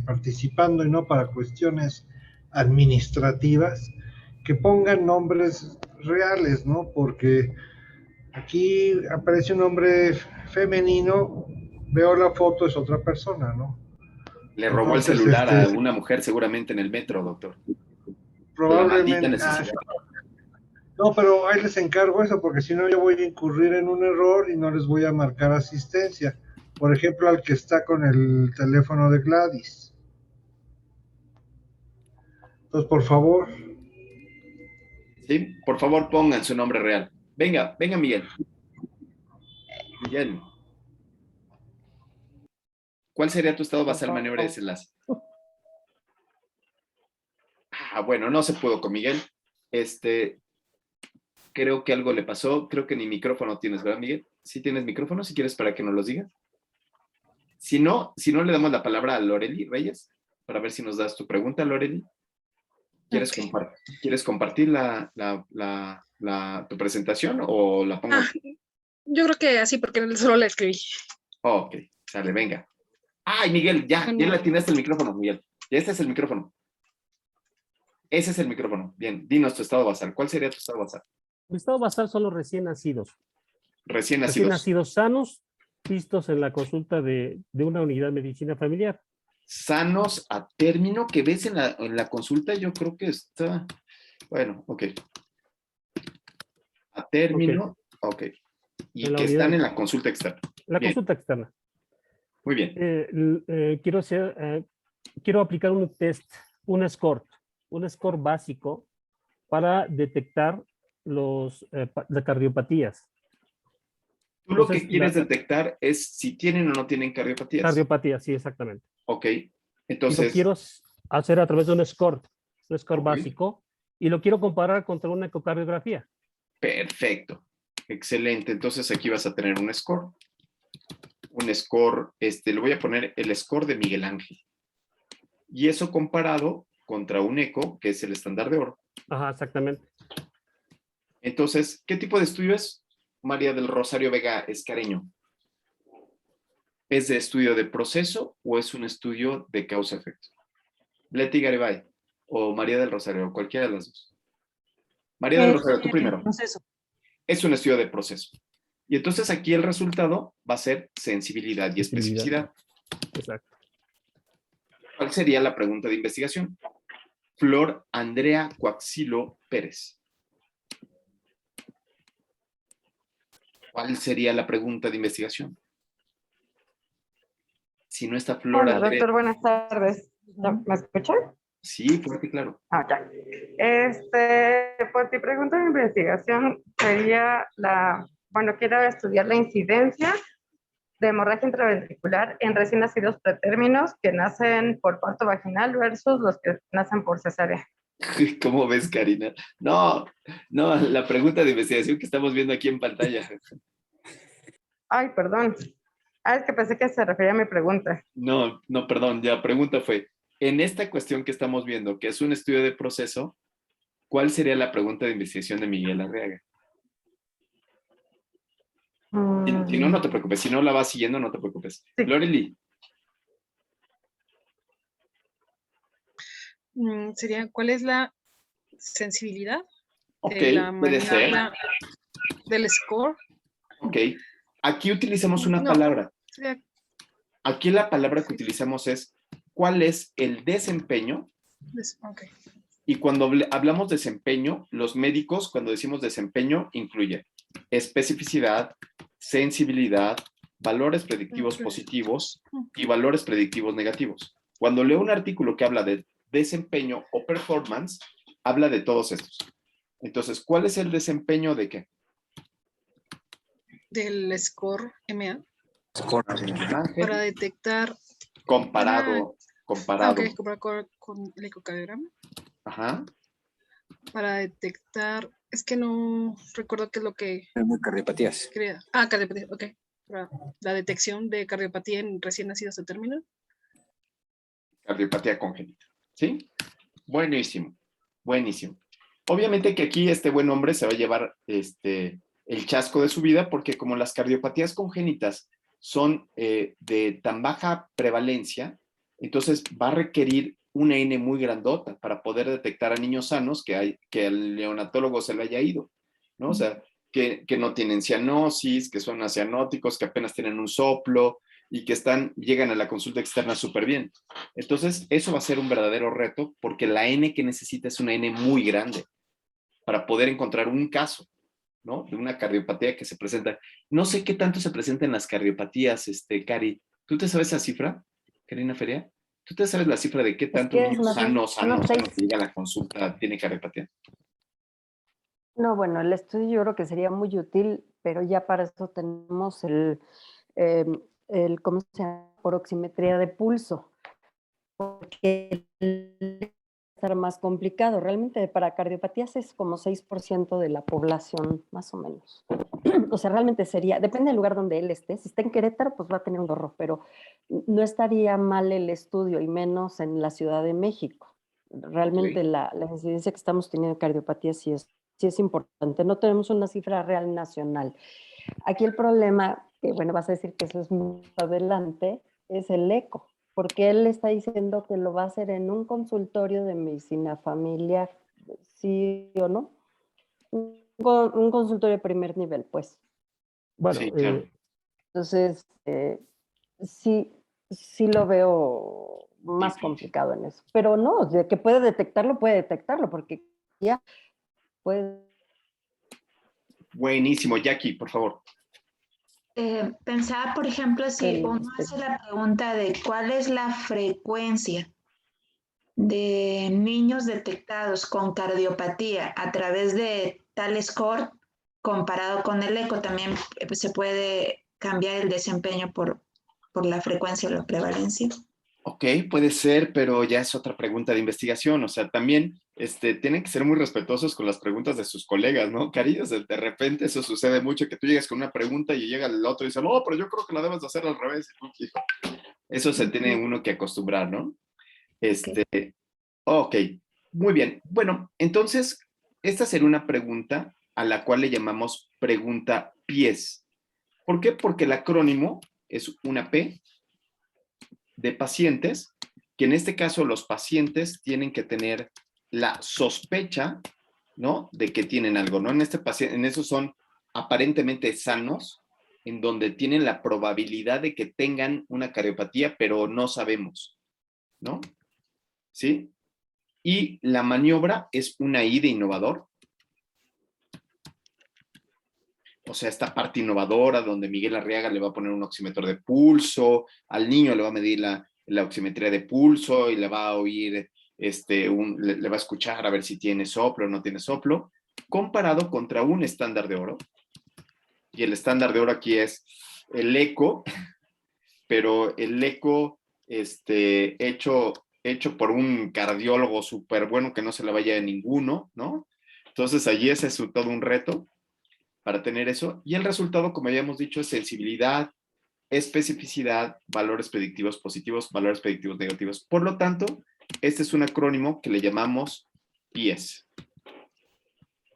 participando y no para cuestiones administrativas, que pongan nombres reales, ¿no? Porque aquí aparece un nombre femenino, veo la foto, es otra persona, ¿no? Le robó el celular a una mujer seguramente en el metro, doctor. Probablemente. No, pero ahí les encargo eso, porque si no yo voy a incurrir en un error y no les voy a marcar asistencia. Por ejemplo, al que está con el teléfono de Gladys. Entonces, por favor. Sí, por favor pongan su nombre real. Venga, venga Miguel. Miguel. ¿Cuál sería tu estado basal, maniobra de desenlace? Bueno, no se pudo con Miguel. Creo que algo le pasó. Creo que ni micrófono tienes, ¿verdad, Miguel? ¿Sí tienes micrófono? Si quieres para que nos los digas. Si no, le damos la palabra a Loreli Reyes para ver si nos das tu pregunta, Loreli. ¿Quieres compartir tu presentación o la pongo? Yo creo que así, porque solo la escribí. Ok, sale, venga. ¡Ay, Miguel! Ya le atinaste el micrófono, Miguel. Ya este es el micrófono. Ese es el micrófono. Bien, dinos tu estado basal. ¿Cuál sería tu estado basal? Mi estado basal son los recién nacidos. Recién nacidos sanos, vistos en la consulta de una unidad de medicina familiar. Sanos a término que ves en la consulta, yo creo que está... Bueno, ok. A término, ok. Y que están en la consulta externa. La Bien. consulta externa. Muy bien. Quiero aplicar un test, un score básico para detectar las cardiopatías. Tú lo Entonces, que quieres detectar es si tienen o no tienen cardiopatías. Cardiopatías, sí, exactamente. Ok. Y Entonces, lo quiero hacer a través de un score Ok. básico, y lo quiero comparar contra una ecocardiografía. perfecto. Excelente. Entonces aquí vas a tener un score. Un score, le voy a poner el score de Miguel Ángel. Y eso comparado contra un eco, que es el estándar de oro. Ajá, exactamente. Entonces, ¿qué tipo de estudio es? María del Rosario Vega Escareño. ¿Es de estudio de proceso o es un estudio de causa-efecto? Leti Garibay o María del Rosario, cualquiera de las dos. María del Rosario, tú primero. Proceso. Es un estudio de proceso. Y entonces aquí el resultado va a ser sensibilidad y especificidad. Exacto. ¿Cuál sería la pregunta de investigación? Flor Andrea Coaxilo Pérez. ¿Cuál sería la pregunta de investigación? Si no está Flor Hola, Andrea. doctor, buenas tardes. ¿Me escucha? Sí, fuerte y claro. Ah, ya. Pues mi pregunta de investigación sería quiero estudiar la incidencia de hemorragia intraventricular en recién nacidos pretérminos que nacen por parto vaginal versus los que nacen por cesárea. ¿Cómo ves, Karina? No, la pregunta de investigación que estamos viendo aquí en pantalla. Ay, perdón. Es que pensé que se refería a mi pregunta. No, perdón, la pregunta fue, en esta cuestión que estamos viendo, que es un estudio de proceso, ¿cuál sería la pregunta de investigación de Miguel Arriaga? Si no, no te preocupes. Si no la vas siguiendo, no te preocupes. Sí. Loreli. Sería, ¿cuál es la sensibilidad Ok, de la puede ser. maniobra del score? Ok. Aquí utilizamos una No. palabra. Sería, Aquí la palabra que utilizamos es ¿cuál es el desempeño? ok. Y cuando hablamos de desempeño, los médicos, cuando decimos desempeño, incluyen especificidad, sensibilidad, valores predictivos positivos y valores predictivos negativos. Cuando leo un artículo que habla de desempeño o performance, habla de todos estos. Entonces, ¿cuál es el desempeño de qué? Del score MA. Ángel, Para detectar. comparado. Ok, comparado con el ecocardiograma. Ajá. Para detectar. Es que no recuerdo qué es lo que. Cardiopatías. Cardiopatías, ok. Para la detección de cardiopatía en recién nacidos de término. Cardiopatía congénita. ¿Sí? Buenísimo. Buenísimo. Obviamente que aquí este buen hombre se va a llevar el chasco de su vida porque como las cardiopatías congénitas son de tan baja prevalencia, entonces va a requerir una N muy grandota para poder detectar a niños sanos que el neonatólogo se le haya ido, ¿no? O sea, que no tienen cianosis, que son acianóticos, que apenas tienen un soplo y que llegan a la consulta externa súper bien. Entonces, eso va a ser un verdadero reto porque la N que necesita es una N muy grande para poder encontrar un caso, ¿no? De una cardiopatía que se presenta. No sé qué tanto se presenta en las cardiopatías, Cari. ¿Tú te sabes esa cifra, Karina Feria? ¿Tú te sabes la cifra de qué tanto que es niño más sano seis. que llega a la consulta tiene cardiopatía? No, bueno, el estudio yo creo que sería muy útil, pero ya para eso tenemos ¿cómo se llama? Por oximetría de pulso, porque estar más complicado. Realmente para cardiopatías es como 6% de la población, más o menos. O sea, realmente sería, depende del lugar donde él esté. Si está en Querétaro, pues va a tener un gorro, pero no estaría mal el estudio, y menos en la Ciudad de México. Realmente la incidencia que estamos teniendo de cardiopatía sí es importante. No tenemos una cifra real nacional. Aquí el problema, que bueno, vas a decir que eso es muy adelante, es el eco, porque él está diciendo que lo va a hacer en un consultorio de medicina familiar, ¿sí o no? Un consultorio de primer nivel, pues. Bueno, Sí, claro. Entonces, sí lo veo más complicado en eso. Pero no, de que puede detectarlo, porque ya puede. Buenísimo, Jackie, por favor. Pensaba, por ejemplo, si El uno hace la pregunta de cuál es la frecuencia de niños detectados con cardiopatía a través de tal score comparado con el eco, también se puede cambiar el desempeño por la frecuencia o la prevalencia. Ok, puede ser, pero ya es otra pregunta de investigación. O sea, también tienen que ser muy respetuosos con las preguntas de sus colegas, ¿no, Cari? O sea, de repente eso sucede mucho, que tú llegas con una pregunta y llega el otro y dice, no, pero yo creo que la debes de hacer al revés. Hijo, eso se tiene uno que acostumbrar, ¿no? Ok, muy bien. Bueno, entonces, esta sería una pregunta a la cual le llamamos pregunta pies. ¿Por qué? Porque el acrónimo es una P de pacientes, que en este caso los pacientes tienen que tener la sospecha, ¿no? De que tienen algo, ¿no? En esos son aparentemente sanos, en donde tienen la probabilidad de que tengan una cardiopatía, pero no sabemos, ¿no? ¿Sí? Y la maniobra es una I de innovador. O sea, esta parte innovadora donde Miguel Arriaga le va a poner un oxímetro de pulso, al niño le va a medir la oximetría de pulso y le va a oír, le va a escuchar a ver si tiene soplo o no tiene soplo, comparado contra un estándar de oro. Y el estándar de oro aquí es el eco, pero el eco hecho por un cardiólogo súper bueno que no se le vaya a ninguno, ¿no? Entonces allí ese es todo un reto para tener eso. Y el resultado, como habíamos dicho, es sensibilidad, especificidad, valores predictivos positivos, valores predictivos negativos. Por lo tanto, este es un acrónimo que le llamamos PIES.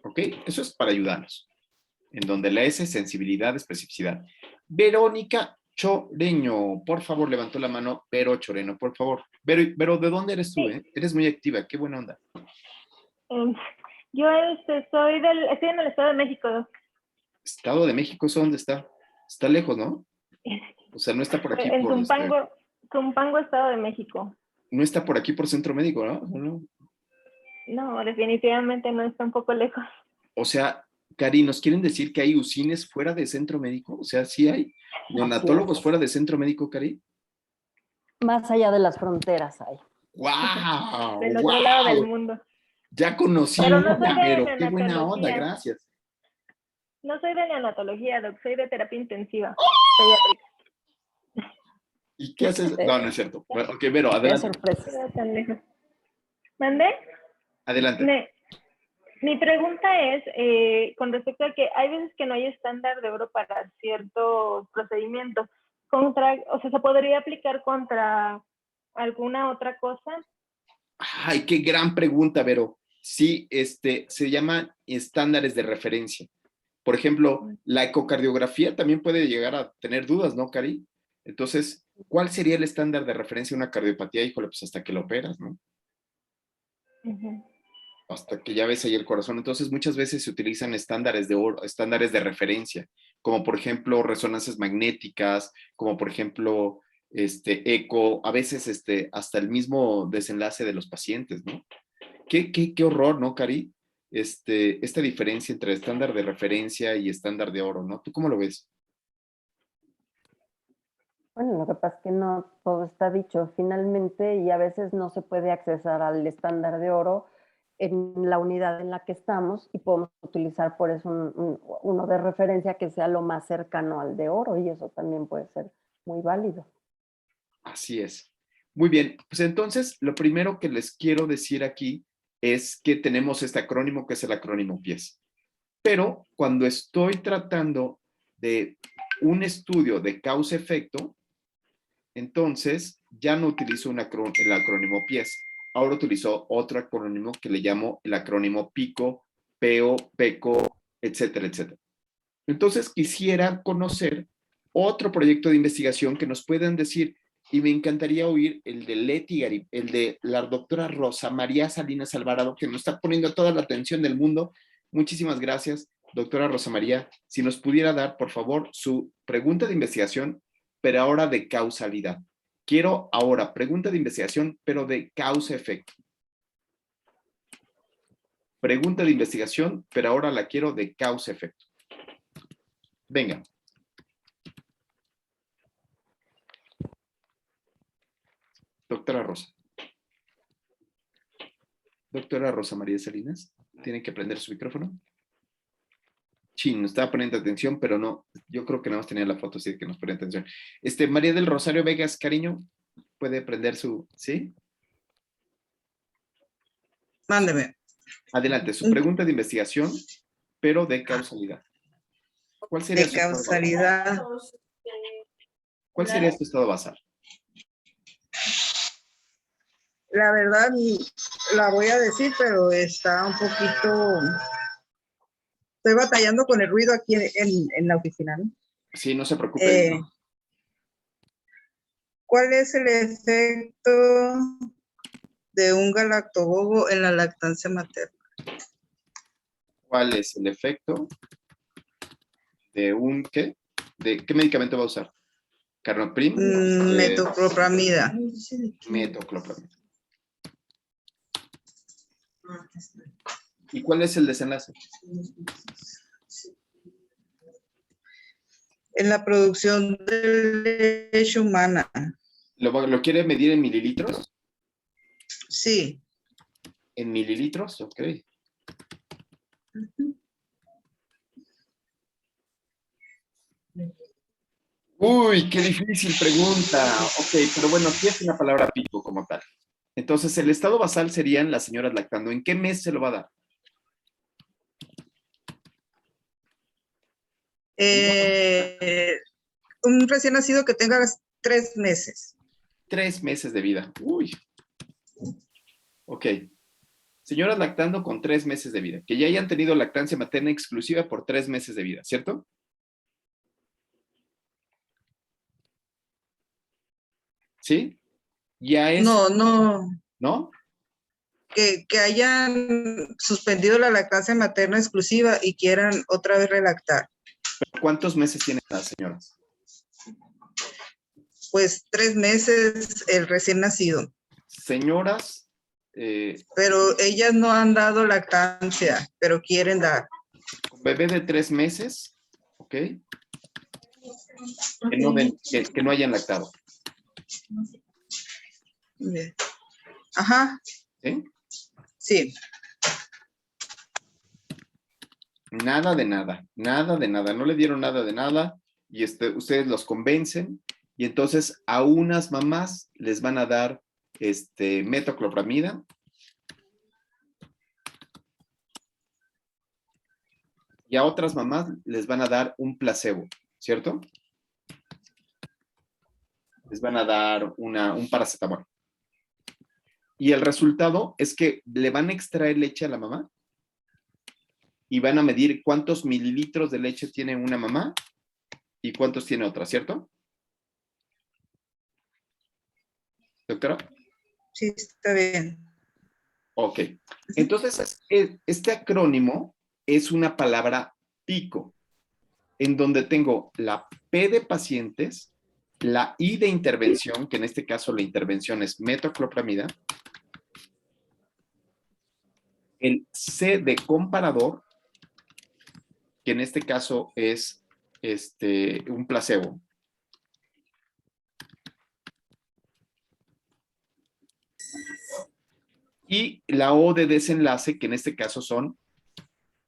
¿Ok? Eso es para ayudarnos. En donde la S es sensibilidad, especificidad. Verónica Choreño, por favor, levantó la mano. Vero Choreno, por favor. Vero, ¿de dónde eres tú? Eres muy activa, qué buena onda. Yo estoy en el Estado de México. Estado de México, ¿eso dónde está? Está lejos, ¿no? O sea, no está por aquí. En Zumpango, Estado de México. No está por aquí por Centro Médico, ¿no? No, definitivamente no, está un poco lejos. O sea, Cari, ¿nos quieren decir que hay UCINes fuera de Centro Médico? O sea, ¿sí hay neonatólogos fuera de Centro Médico, Cari? Más allá de las fronteras hay. ¡Wow! Del otro lado del mundo. Ya conocí Pero no una, soy de pero qué buena onda, neonatología. gracias. No soy de neonatología, doc, soy de terapia intensiva. ¿Y qué haces? No, no es cierto. Ok, Vero, adelante. Sorpresa. ¿Mandé? Adelante. Mi pregunta es, con respecto a que hay veces que no hay estándar de oro para ciertos procedimientos. O sea, ¿se podría aplicar contra alguna otra cosa? Ay, qué gran pregunta, Vero. Sí, se llaman estándares de referencia. Por ejemplo, la ecocardiografía también puede llegar a tener dudas, ¿no, Cari? Entonces, ¿cuál sería el estándar de referencia de una cardiopatía? Híjole, pues hasta que lo operas, ¿no? Hasta que ya ves ahí el corazón. Entonces, muchas veces se utilizan estándares de oro, estándares de referencia, como por ejemplo resonancias magnéticas, como por ejemplo eco, a veces hasta el mismo desenlace de los pacientes, ¿no? Qué horror, ¿no, Cari? Esta diferencia entre estándar de referencia y estándar de oro, ¿no? ¿Tú cómo lo ves? Bueno, lo que pasa es que no todo está dicho finalmente y a veces no se puede accesar al estándar de oro en la unidad en la que estamos y podemos utilizar por eso uno de referencia que sea lo más cercano al de oro y eso también puede ser muy válido. Así es. Muy bien, pues entonces lo primero que les quiero decir aquí es que tenemos este acrónimo que es el acrónimo PIES. Pero cuando estoy tratando de un estudio de causa-efecto, entonces ya no utilizo el acrónimo PIES. Ahora utilizo otro acrónimo que le llamo el acrónimo PICO, PEO, PECO, etcétera, etcétera. Entonces quisiera conocer otro proyecto de investigación que nos puedan decir, y me encantaría oír el de Leti Garib, el de la doctora Rosa María Salinas Alvarado, que nos está poniendo toda la atención del mundo. Muchísimas gracias, doctora Rosa María. Si nos pudiera dar, por favor, su pregunta de investigación, pero ahora de causalidad. Quiero ahora pregunta de investigación, pero de causa-efecto. Pregunta de investigación, pero ahora la quiero de causa-efecto. Venga. Doctora Rosa. Doctora Rosa María Salinas, ¿tiene que prender su micrófono? Sí, nos estaba poniendo atención, pero no, yo creo que nada más tenía la foto, así que nos ponía atención. María del Rosario Vegas, cariño, ¿puede prender su, sí? Mándeme. Adelante, su pregunta de investigación, pero de causalidad. ¿Cuál sería De causalidad. ¿Cuál sería su estado basal? La verdad, la voy a decir, pero está un poquito... Estoy batallando con el ruido aquí en la oficina, ¿no? Sí, no se preocupe. ¿Cuál es el efecto de un galactobogo en la lactancia materna? ¿Cuál es el efecto de un qué? ¿De qué medicamento va a usar? ¿Carnoprim? Metoclopramida. Metoclopramida. ¿Y cuál es el desenlace? En la producción de leche humana. ¿Lo quiere medir en mililitros? Sí. ¿En mililitros? Ok. Uy, qué difícil pregunta. Ok, pero bueno, aquí es una palabra pico como tal. Entonces, el estado basal serían las señoras lactando. ¿En qué mes se lo va a dar? Un recién nacido que tenga 3 meses. 3 meses de vida. Uy. Ok. Señoras lactando con 3 meses de vida, que ya hayan tenido lactancia materna exclusiva por 3 meses de vida, ¿cierto? ¿Sí? Ya es... ¿No? Que hayan suspendido la lactancia materna exclusiva y quieran otra vez relactar. ¿Cuántos meses tienen las señoras? Pues 3 meses el recién nacido. Señoras... pero ellas no han dado lactancia, pero quieren dar. Con bebé de 3 meses, ¿ok? Que no hayan lactado. Bien. Ajá. ¿Sí? Sí. Nada de nada, nada de nada. No le dieron nada de nada y ustedes los convencen y entonces a unas mamás les van a dar metoclopramida y a otras mamás les van a dar un placebo, ¿cierto? Les van a dar un paracetamol. Y el resultado es que le van a extraer leche a la mamá y van a medir cuántos mililitros de leche tiene una mamá y cuántos tiene otra, ¿cierto? ¿Doctora? Sí, está bien. Ok. Entonces, este acrónimo es una palabra pico, en donde tengo la P de pacientes, la I de intervención, que en este caso la intervención es metoclopramida, el C de comparador, que en este caso es un placebo. Y la O de desenlace, que en este caso son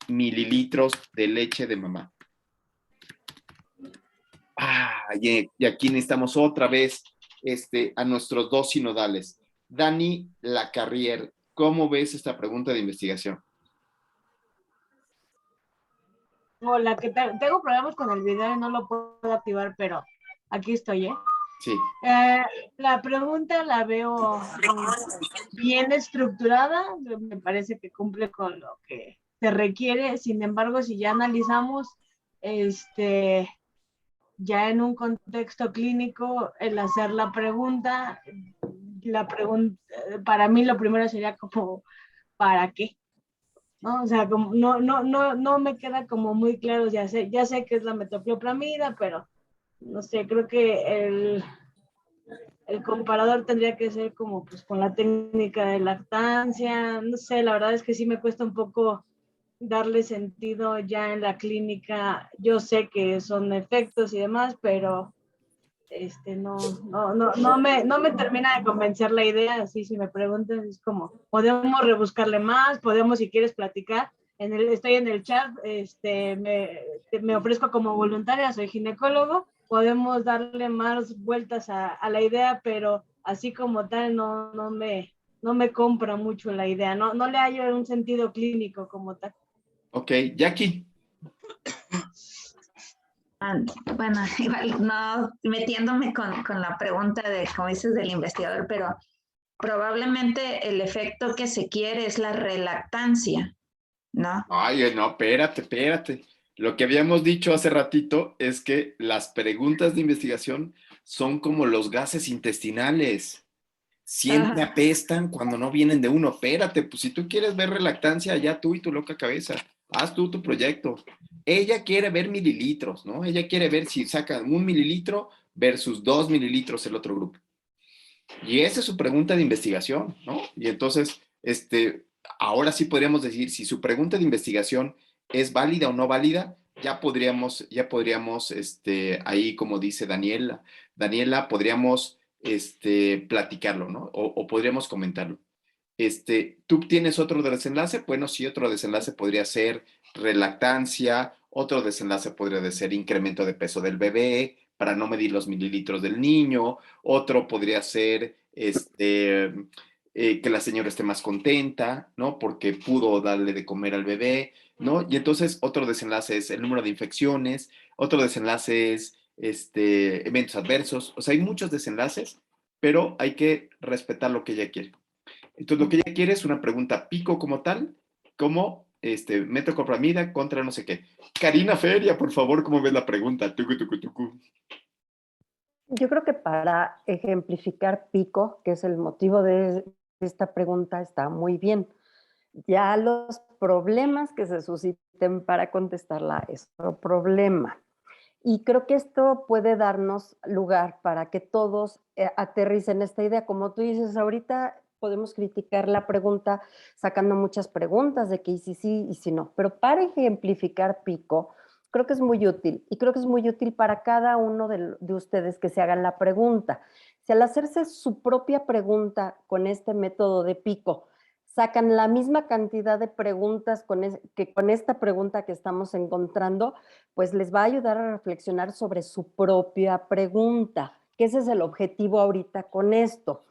mililitros de leche de mamá. Y aquí necesitamos otra vez a nuestros dos sinodales. Dani Lacarrier, ¿cómo ves esta pregunta de investigación? Hola, ¿qué tal? Tengo problemas con el video y no lo puedo activar, pero aquí estoy, ¿eh? Sí. La pregunta la veo bien estructurada, me parece que cumple con lo que se requiere. Sin embargo, si ya analizamos, ya en un contexto clínico, el hacer la pregunta, para mí lo primero sería como, ¿para qué? ¿No? O sea, como, no me queda como muy claro, ya sé que es la metoclopramida, pero no sé, creo que el comparador tendría que ser como pues con la técnica de lactancia, no sé, la verdad es que sí me cuesta un poco darle sentido ya en la clínica. Yo sé que son efectos y demás, pero no me termina de convencer la idea. Así, si me preguntan, es como, podemos rebuscarle más, podemos, si quieres platicar. Estoy en el chat, me ofrezco como voluntaria, soy ginecólogo, podemos darle más vueltas a la idea, pero así como tal no me compra mucho la idea, no le hallo un sentido clínico como tal. Ok, Jackie. Bueno, igual no metiéndome con la pregunta de, como dices, del investigador, pero probablemente el efecto que se quiere es la relactancia, ¿no? Ay, no, espérate. Lo que habíamos dicho hace ratito es que las preguntas de investigación son como los gases intestinales. Siempre apestan cuando no vienen de uno. Espérate, pues si tú quieres ver relactancia, ya tú y tu loca cabeza. Haz tú tu proyecto. Ella quiere ver mililitros, ¿no? Ella quiere ver si sacan 1 mililitro versus 2 mililitros el otro grupo. Y esa es su pregunta de investigación, ¿no? Y entonces, ahora sí podríamos decir si su pregunta de investigación es válida o no válida, ya podríamos, ahí como dice Daniela, podríamos, platicarlo, ¿no? O podríamos comentarlo. ¿Tú tienes otro desenlace? Bueno, sí, otro desenlace podría ser relactancia, otro desenlace podría ser incremento de peso del bebé para no medir los mililitros del niño, otro podría ser que la señora esté más contenta, ¿no? Porque pudo darle de comer al bebé, ¿no? Y entonces otro desenlace es el número de infecciones, otro desenlace es eventos adversos, o sea, hay muchos desenlaces, pero hay que respetar lo que ella quiere. Entonces, lo que ella quiere es una pregunta pico como tal, como metoclopramida contra no sé qué. Karina Feria, por favor, ¿cómo ves la pregunta? Tucu. Yo creo que para ejemplificar pico, que es el motivo de esta pregunta, está muy bien. Ya los problemas que se susciten para contestarla es otro problema. Y creo que esto puede darnos lugar para que todos aterricen esta idea. Como tú dices, ahorita podemos criticar la pregunta sacando muchas preguntas de que y si sí y si no. Pero para ejemplificar pico, creo que es muy útil. Y creo que es muy útil para cada uno de ustedes que se hagan la pregunta. Si al hacerse su propia pregunta con este método de pico, sacan la misma cantidad de preguntas que con esta pregunta que estamos encontrando, pues les va a ayudar a reflexionar sobre su propia pregunta, que ese es el objetivo ahorita con esto.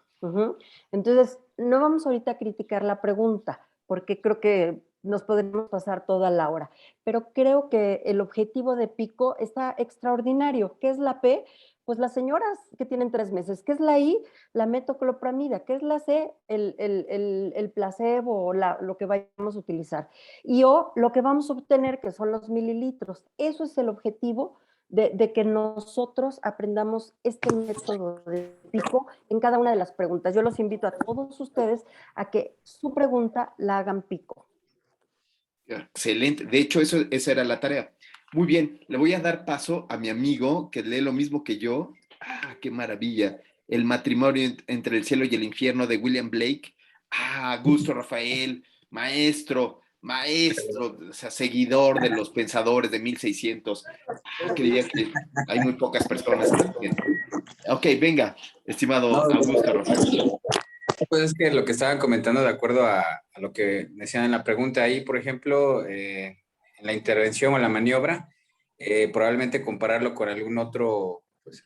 Entonces, no vamos ahorita a criticar la pregunta, porque creo que nos podemos pasar toda la hora, pero creo que el objetivo de Pico está extraordinario. ¿Qué es la P? Pues las señoras que tienen 3 meses. ¿Qué es la I? La metoclopramida. ¿Qué es la C? El placebo o lo que vayamos a utilizar. Y O, lo que vamos a obtener, que son los mililitros. Eso es el objetivo de que nosotros aprendamos este método de Pico en cada una de las preguntas. Yo los invito a todos ustedes a que su pregunta la hagan Pico. Excelente. De hecho, esa era la tarea. Muy bien, le voy a dar paso a mi amigo que lee lo mismo que yo. ¡Ah, qué maravilla! El matrimonio entre el cielo y el infierno de William Blake. ¡Ah, gusto, Rafael! Maestro, o sea, seguidor de los pensadores de 1600. Creía que hay muy pocas personas que entienden. Ok, venga, estimado Augusto, Rafael. Pues es que lo que estaban comentando de acuerdo a lo que decían en la pregunta ahí, por ejemplo, en la intervención o la maniobra, probablemente compararlo con algún otro pues,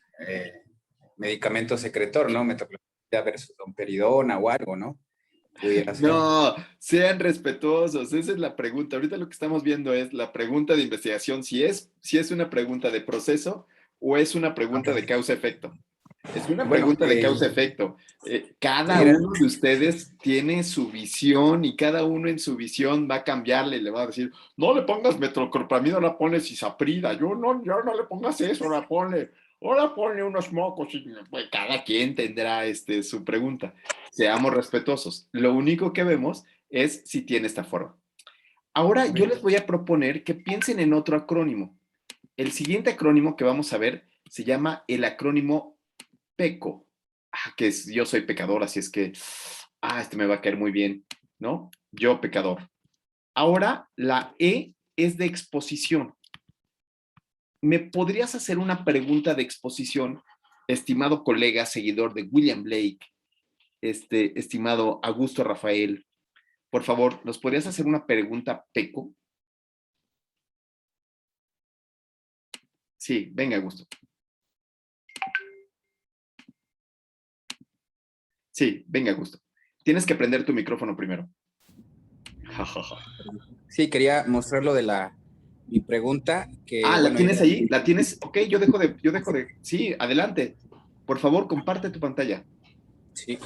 medicamento secretor, ¿no? Metoclopramida versus domperidona o algo, ¿no? No, sean respetuosos, esa es la pregunta. Ahorita lo que estamos viendo es la pregunta de investigación, si es una pregunta de proceso o es una pregunta de causa-efecto. Es una pregunta de causa-efecto. Cada uno de ustedes tiene su visión y cada uno en su visión va a cambiarle, le va a decir, no le pongas metoclopramida, ahora ponle cisaprida, yo no le pongas eso, ahora ponle unos mocos. Pues, cada quien tendrá su pregunta. Seamos respetuosos. Lo único que vemos es si tiene esta forma. Ahora yo les voy a proponer que piensen en otro acrónimo. El siguiente acrónimo que vamos a ver se llama el acrónimo PECO, que es yo soy pecador, así es que, me va a caer muy bien, ¿no? Yo pecador. Ahora la E es de exposición. ¿Me podrías hacer una pregunta de exposición estimado colega, seguidor de William Blake, estimado Augusto Rafael, por favor, ¿nos podrías hacer una pregunta, Peco? Sí, venga, Augusto. Sí, venga, Augusto. Tienes que prender tu micrófono primero. Sí, quería mostrar lo de mi pregunta. ¿La tienes ahí? ¿La tienes? Ok, yo dejo de... Sí, adelante. Por favor, comparte tu pantalla. Sí.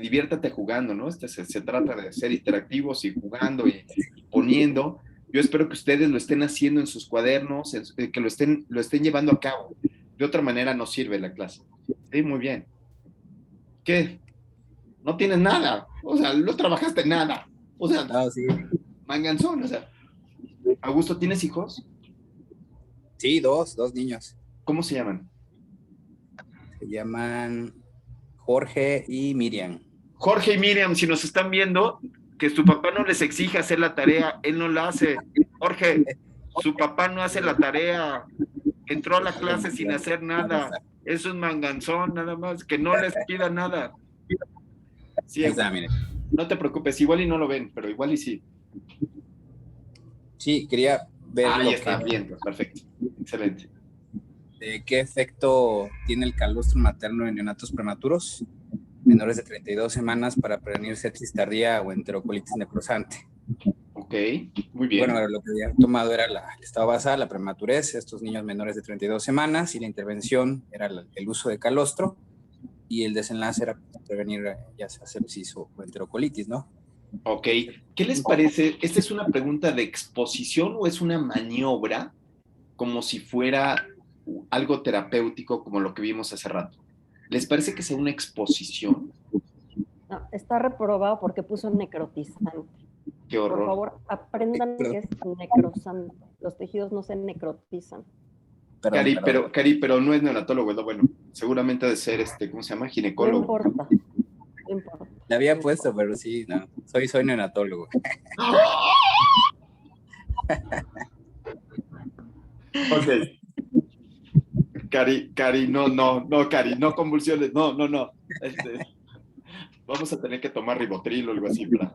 Diviértate jugando, ¿no? Se trata de ser interactivos y jugando y poniendo. Yo espero que ustedes lo estén haciendo en sus cuadernos, que lo estén llevando a cabo. De otra manera no sirve la clase. Sí, muy bien. ¿Qué? No tienes nada. O sea, no trabajaste nada. O sea, sí. Manganzón. O sea, Augusto, ¿tienes hijos? Sí, dos niños. ¿Cómo se llaman? Se llaman Jorge y Miriam. Jorge y Miriam, si nos están viendo, que su papá no les exige hacer la tarea, él no la hace. Jorge, su papá no hace la tarea, entró a la clase sin hacer nada, es un manganzón nada más, que no les pida nada. Sí, no te preocupes, igual y no lo ven, pero igual y sí. Sí, quería ver ahí está, bien, perfecto, excelente. ¿De qué efecto tiene el calostro materno en neonatos prematuros menores de 32 semanas para prevenir sepsis tardía o enterocolitis necrosante? Ok, muy bien. Bueno, lo que había tomado era el estado basal, la prematurez, estos niños menores de 32 semanas, y la intervención era el uso de calostro, y el desenlace era prevenir ya sea sepsis o enterocolitis, ¿no? Ok, ¿qué les parece? ¿Esta es una pregunta de exposición o es una maniobra como si fuera algo terapéutico como lo que vimos hace rato? ¿Les parece que sea una exposición? No, está reprobado porque puso necrotizante. Qué horror. Por favor, aprendan que es necrosante. Los tejidos no se necrotizan. Cari, pero no es neonatólogo, ¿no? Bueno, seguramente ha de ser, ¿cómo se llama? Ginecólogo. No importa. Le había puesto, pero sí, no. Soy neonatólogo. Ok. Cari, no, Cari, no convulsiones, no. Vamos a tener que tomar ribotril o algo así para...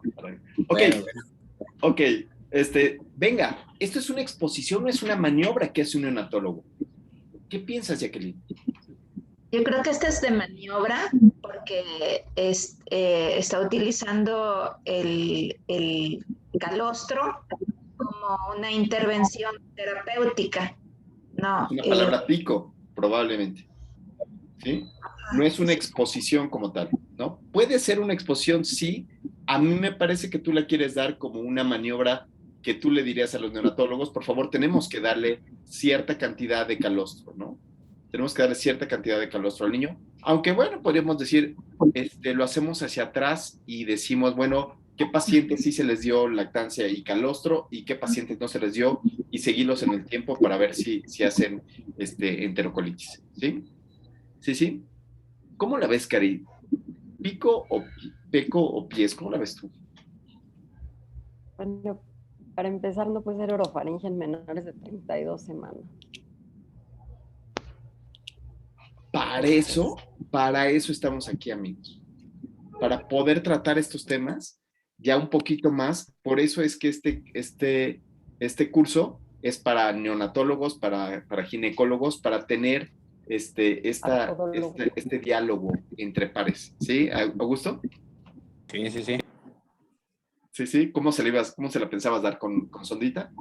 Ok, bueno. Ok, venga, ¿esto es una exposición o es una maniobra que hace un neonatólogo? ¿Qué piensas, Jacqueline? Yo creo que esta es de maniobra porque está utilizando el calostro como una intervención terapéutica. No, es una palabra pico, probablemente. ¿Sí? No es una exposición como tal, ¿no? Puede ser una exposición, sí. A mí me parece que tú la quieres dar como una maniobra que tú le dirías a los neonatólogos, por favor, tenemos que darle cierta cantidad de calostro, ¿no? Tenemos que darle cierta cantidad de calostro al niño. Aunque, bueno, podríamos decir, lo hacemos hacia atrás y decimos, bueno, ¿qué pacientes sí se les dio lactancia y calostro y qué pacientes no se les dio? Y seguirlos en el tiempo para ver si hacen enterocolitis, ¿sí? ¿Sí? ¿Cómo la ves, Cari? ¿Pico o pies? ¿Cómo la ves tú? Bueno, para empezar, no puede ser orofaringe en menores de 32 semanas. Para eso estamos aquí, amigos. Para poder tratar estos temas ya un poquito más. Por eso es que este curso es para neonatólogos, para ginecólogos, para tener este diálogo entre pares. ¿Sí, Augusto? Sí. Sí. ¿Cómo se la pensabas dar con sondita?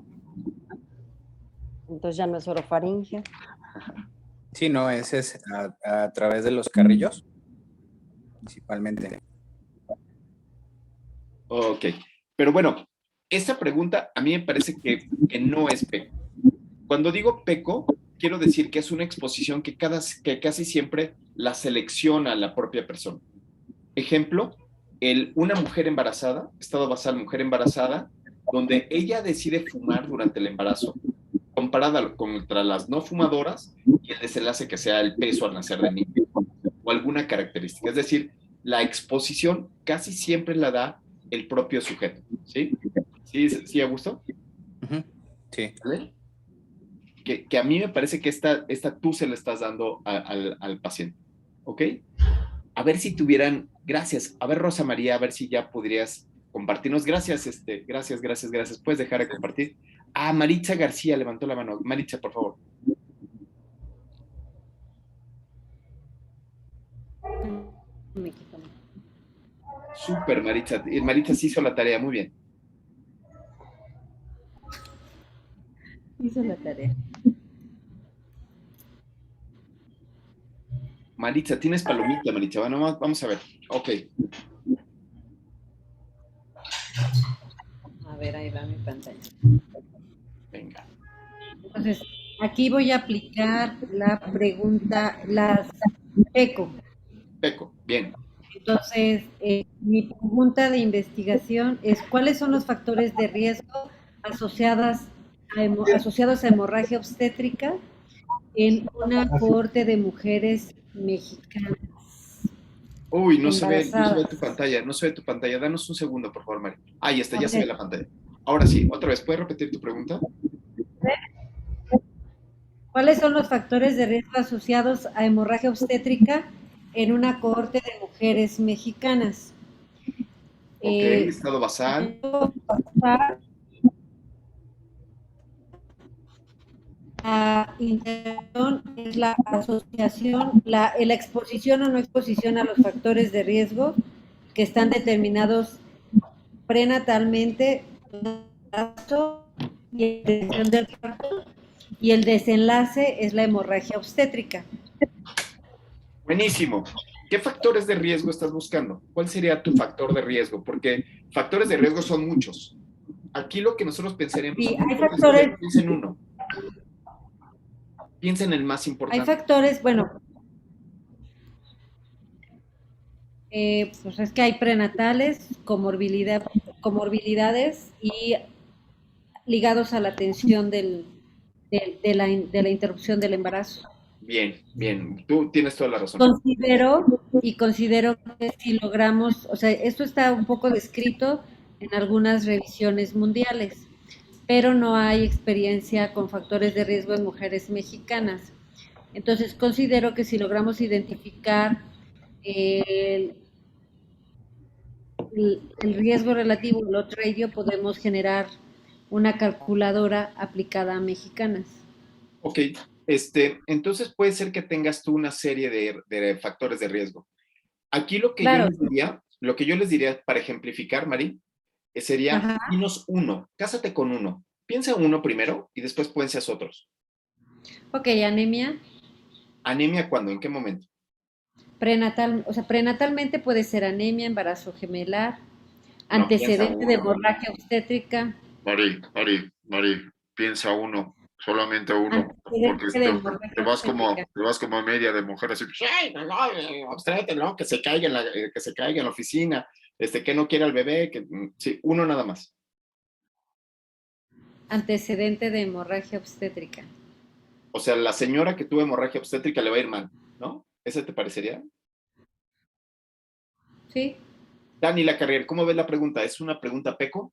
Entonces ya no es orofaringe. Sí, no, ese es a través de los carrillos, principalmente. Ok, pero bueno, esta pregunta a mí me parece que no es PECO. Cuando digo PECO, quiero decir que es una exposición que casi siempre la selecciona la propia persona. Ejemplo, una mujer embarazada, estado basal mujer embarazada, donde ella decide fumar durante el embarazo, comparada contra las no fumadoras, y el desenlace que sea el peso al nacer del niño, o alguna característica. Es decir, la exposición casi siempre la da el propio sujeto, ¿sí? ¿Sí, Augusto? Sí. ¿Vale? que a mí me parece que esta tú se la estás dando al paciente, ¿ok? A ver si tuvieran, gracias, a ver Rosa María, a ver si ya podrías compartirnos, gracias, gracias, ¿puedes dejar de compartir? Ah, Maritza García levantó la mano, Maritza, por favor. Súper, Maritza, Maritza sí hizo la tarea, muy bien. Hizo la tarea. Maritza, tienes palomita, Maritza. Bueno, vamos a ver. Ok. A ver, ahí va mi pantalla. Venga. Entonces, aquí voy a aplicar la pregunta, las PECO. PECO, bien. Entonces, mi pregunta de investigación es, ¿cuáles son los factores de riesgo asociados a hemorragia obstétrica en una cohorte de mujeres mexicanas? Uy, no se ve tu pantalla, no se ve tu pantalla. Danos un segundo, por favor, Mari. Ahí está, ya se ve la pantalla. Ahora sí, otra vez, ¿puedes repetir tu pregunta? ¿Cuáles son los factores de riesgo asociados a hemorragia obstétrica en una cohorte de mujeres mexicanas? Ok, estado basal. La intervención es la asociación, la exposición o no exposición a los factores de riesgo que están determinados prenatalmente y el desenlace es la hemorragia obstétrica. Buenísimo. ¿Qué factores de riesgo estás buscando? ¿Cuál sería tu factor de riesgo? Porque factores de riesgo son muchos. Aquí lo que nosotros pensaremos... Sí, hay factores... Piensa en uno. Piensa en el más importante. Hay factores, bueno... pues es que hay prenatales, comorbilidades y ligados a la atención de la interrupción del embarazo. Bien, bien, tú tienes toda la razón. Considero que si logramos, o sea, esto está un poco descrito en algunas revisiones mundiales, pero no hay experiencia con factores de riesgo en mujeres mexicanas. Entonces, considero que si logramos identificar el riesgo relativo al odds ratio, podemos generar una calculadora aplicada a mexicanas. Ok, entonces puede ser que tengas tú una serie de factores de riesgo. Aquí lo que yo les diría para ejemplificar, Mari, sería, dinos uno, cásate con uno. Piensa uno primero y después piensas otros. Ok, anemia. ¿Anemia cuándo? ¿En qué momento? Prenatalmente puede ser anemia, embarazo gemelar, antecedente de hemorragia obstétrica. Mari, piensa uno, solamente uno, porque te vas como a media de mujer así, abstráete, ¿no? Que se caiga en la oficina, que no quiera el bebé, sí, uno nada más. Antecedente de hemorragia obstétrica. O sea, la señora que tuvo hemorragia obstétrica le va a ir mal, ¿no? ¿Ese te parecería? Sí. Dani Lacarrier, ¿cómo ves la pregunta? ¿Es una pregunta PECO?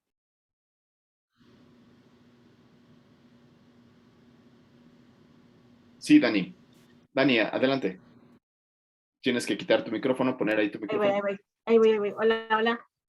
Sí, Dani. Dani, adelante. Tienes que quitar tu micrófono, poner ahí tu micrófono. Ahí voy.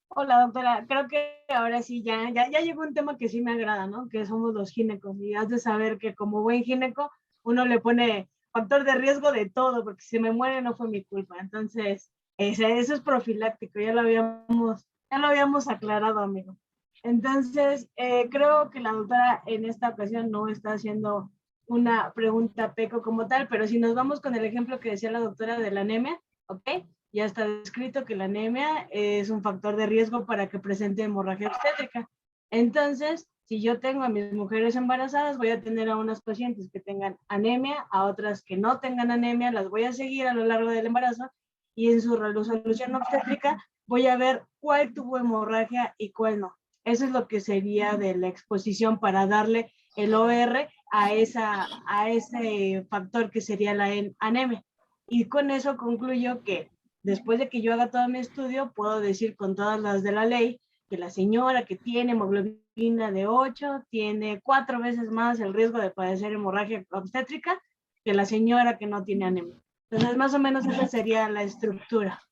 Hola, doctora. Creo que ahora sí ya llegó un tema que sí me agrada, ¿no? Que somos los ginecos. Y has de saber que como buen gineco, uno le pone factor de riesgo de todo, porque si me muere no fue mi culpa. Entonces, eso es profiláctico. Ya lo habíamos aclarado, amigo. Entonces, creo que la doctora en esta ocasión no está haciendo una pregunta PECO como tal, pero si nos vamos con el ejemplo que decía la doctora de la anemia, ¿ok? Ya está descrito que la anemia es un factor de riesgo para que presente hemorragia obstétrica. Entonces, si yo tengo a mis mujeres embarazadas, voy a tener a unas pacientes que tengan anemia, a otras que no tengan anemia, las voy a seguir a lo largo del embarazo y en su resolución obstétrica voy a ver cuál tuvo hemorragia y cuál no. Eso es lo que sería de la exposición para darle el OR a ese factor que sería la anemia. Y con eso concluyo que después de que yo haga todo mi estudio, puedo decir con todas las de la ley que la señora que tiene hemoglobina masculina de 8 tiene 4 veces más el riesgo de padecer hemorragia obstétrica que la señora que no tiene anemia. Entonces, más o menos esa sería la estructura.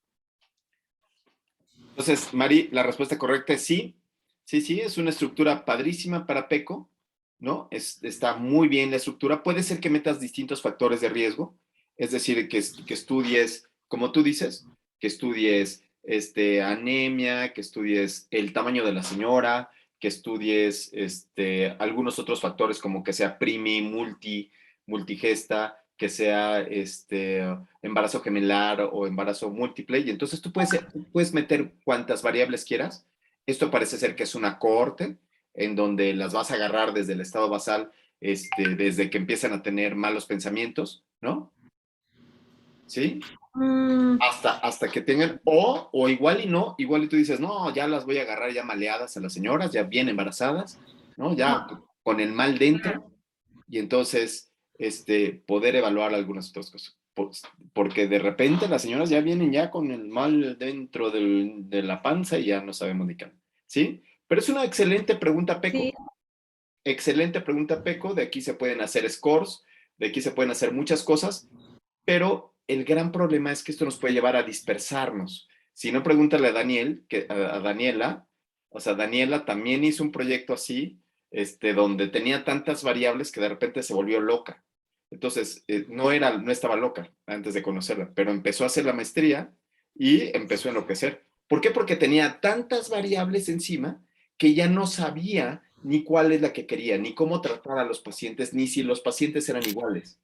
Entonces, Mari, la respuesta correcta es sí. Sí, es una estructura padrísima para PECO, ¿no? Está muy bien la estructura. Puede ser que metas distintos factores de riesgo, es decir, que estudies, como tú dices, que estudies anemia, que estudies el tamaño de la señora, que estudies algunos otros factores como que sea primi, multigesta, que sea embarazo gemelar o embarazo múltiple, y entonces tú puedes meter cuantas variables quieras. Esto parece ser que es una cohorte en donde las vas a agarrar desde el estado basal, desde que empiezan a tener malos pensamientos, ¿no? ¿Sí? Hasta que tengan, o igual y no, igual y tú dices, no, ya las voy a agarrar ya maleadas a las señoras, ya bien embarazadas, ¿no? Ya con el mal dentro, y entonces poder evaluar algunas otras cosas. Porque de repente las señoras ya vienen ya con el mal dentro de la panza y ya no sabemos ni qué. ¿Sí? Pero es una excelente pregunta, Peco. Sí. Excelente pregunta, Peco. De aquí se pueden hacer scores, de aquí se pueden hacer muchas cosas, pero el gran problema es que esto nos puede llevar a dispersarnos. Si no, pregúntale a Daniela, o sea, Daniela también hizo un proyecto así, donde tenía tantas variables que de repente se volvió loca. Entonces, no estaba loca antes de conocerla, pero empezó a hacer la maestría y empezó a enloquecer. ¿Por qué? Porque tenía tantas variables encima que ya no sabía ni cuál es la que quería, ni cómo tratar a los pacientes, ni si los pacientes eran iguales.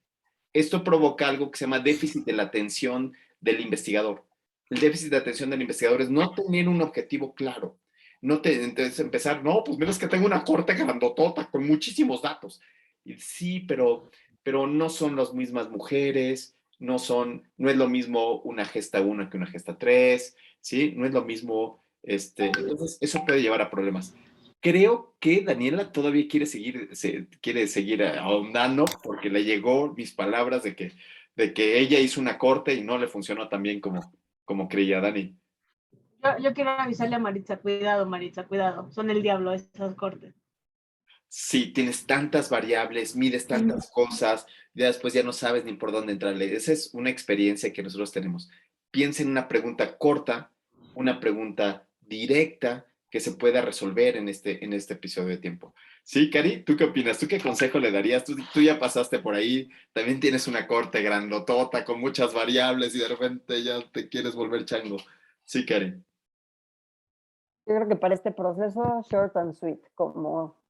Esto provoca algo que se llama déficit de la atención del investigador. El déficit de atención del investigador es no tener un objetivo claro. Entonces empezar, no, pues mira, es que tengo una corte grandotota con muchísimos datos. Y sí, pero no son las mismas mujeres, no es lo mismo una gesta 1 que una gesta 3, ¿sí? No es lo mismo, entonces eso puede llevar a problemas. Creo que Daniela todavía quiere seguir ahondando porque le llegó mis palabras de que ella hizo una corte y no le funcionó tan bien como creía Dani. Yo quiero avisarle a Maritza, cuidado, son el diablo esas cortes. Sí, tienes tantas variables, mides tantas cosas, ya después ya no sabes ni por dónde entrarle. Esa es una experiencia que nosotros tenemos. Piensa en una pregunta corta, una pregunta directa que se pueda resolver en este episodio de tiempo. Sí, Cari, ¿tú qué opinas? ¿Tú qué consejo le darías? Tú ya pasaste por ahí, también tienes una corte grandotota con muchas variables y de repente ya te quieres volver chango. Sí, Cari. Yo creo que para este proceso, short and sweet, como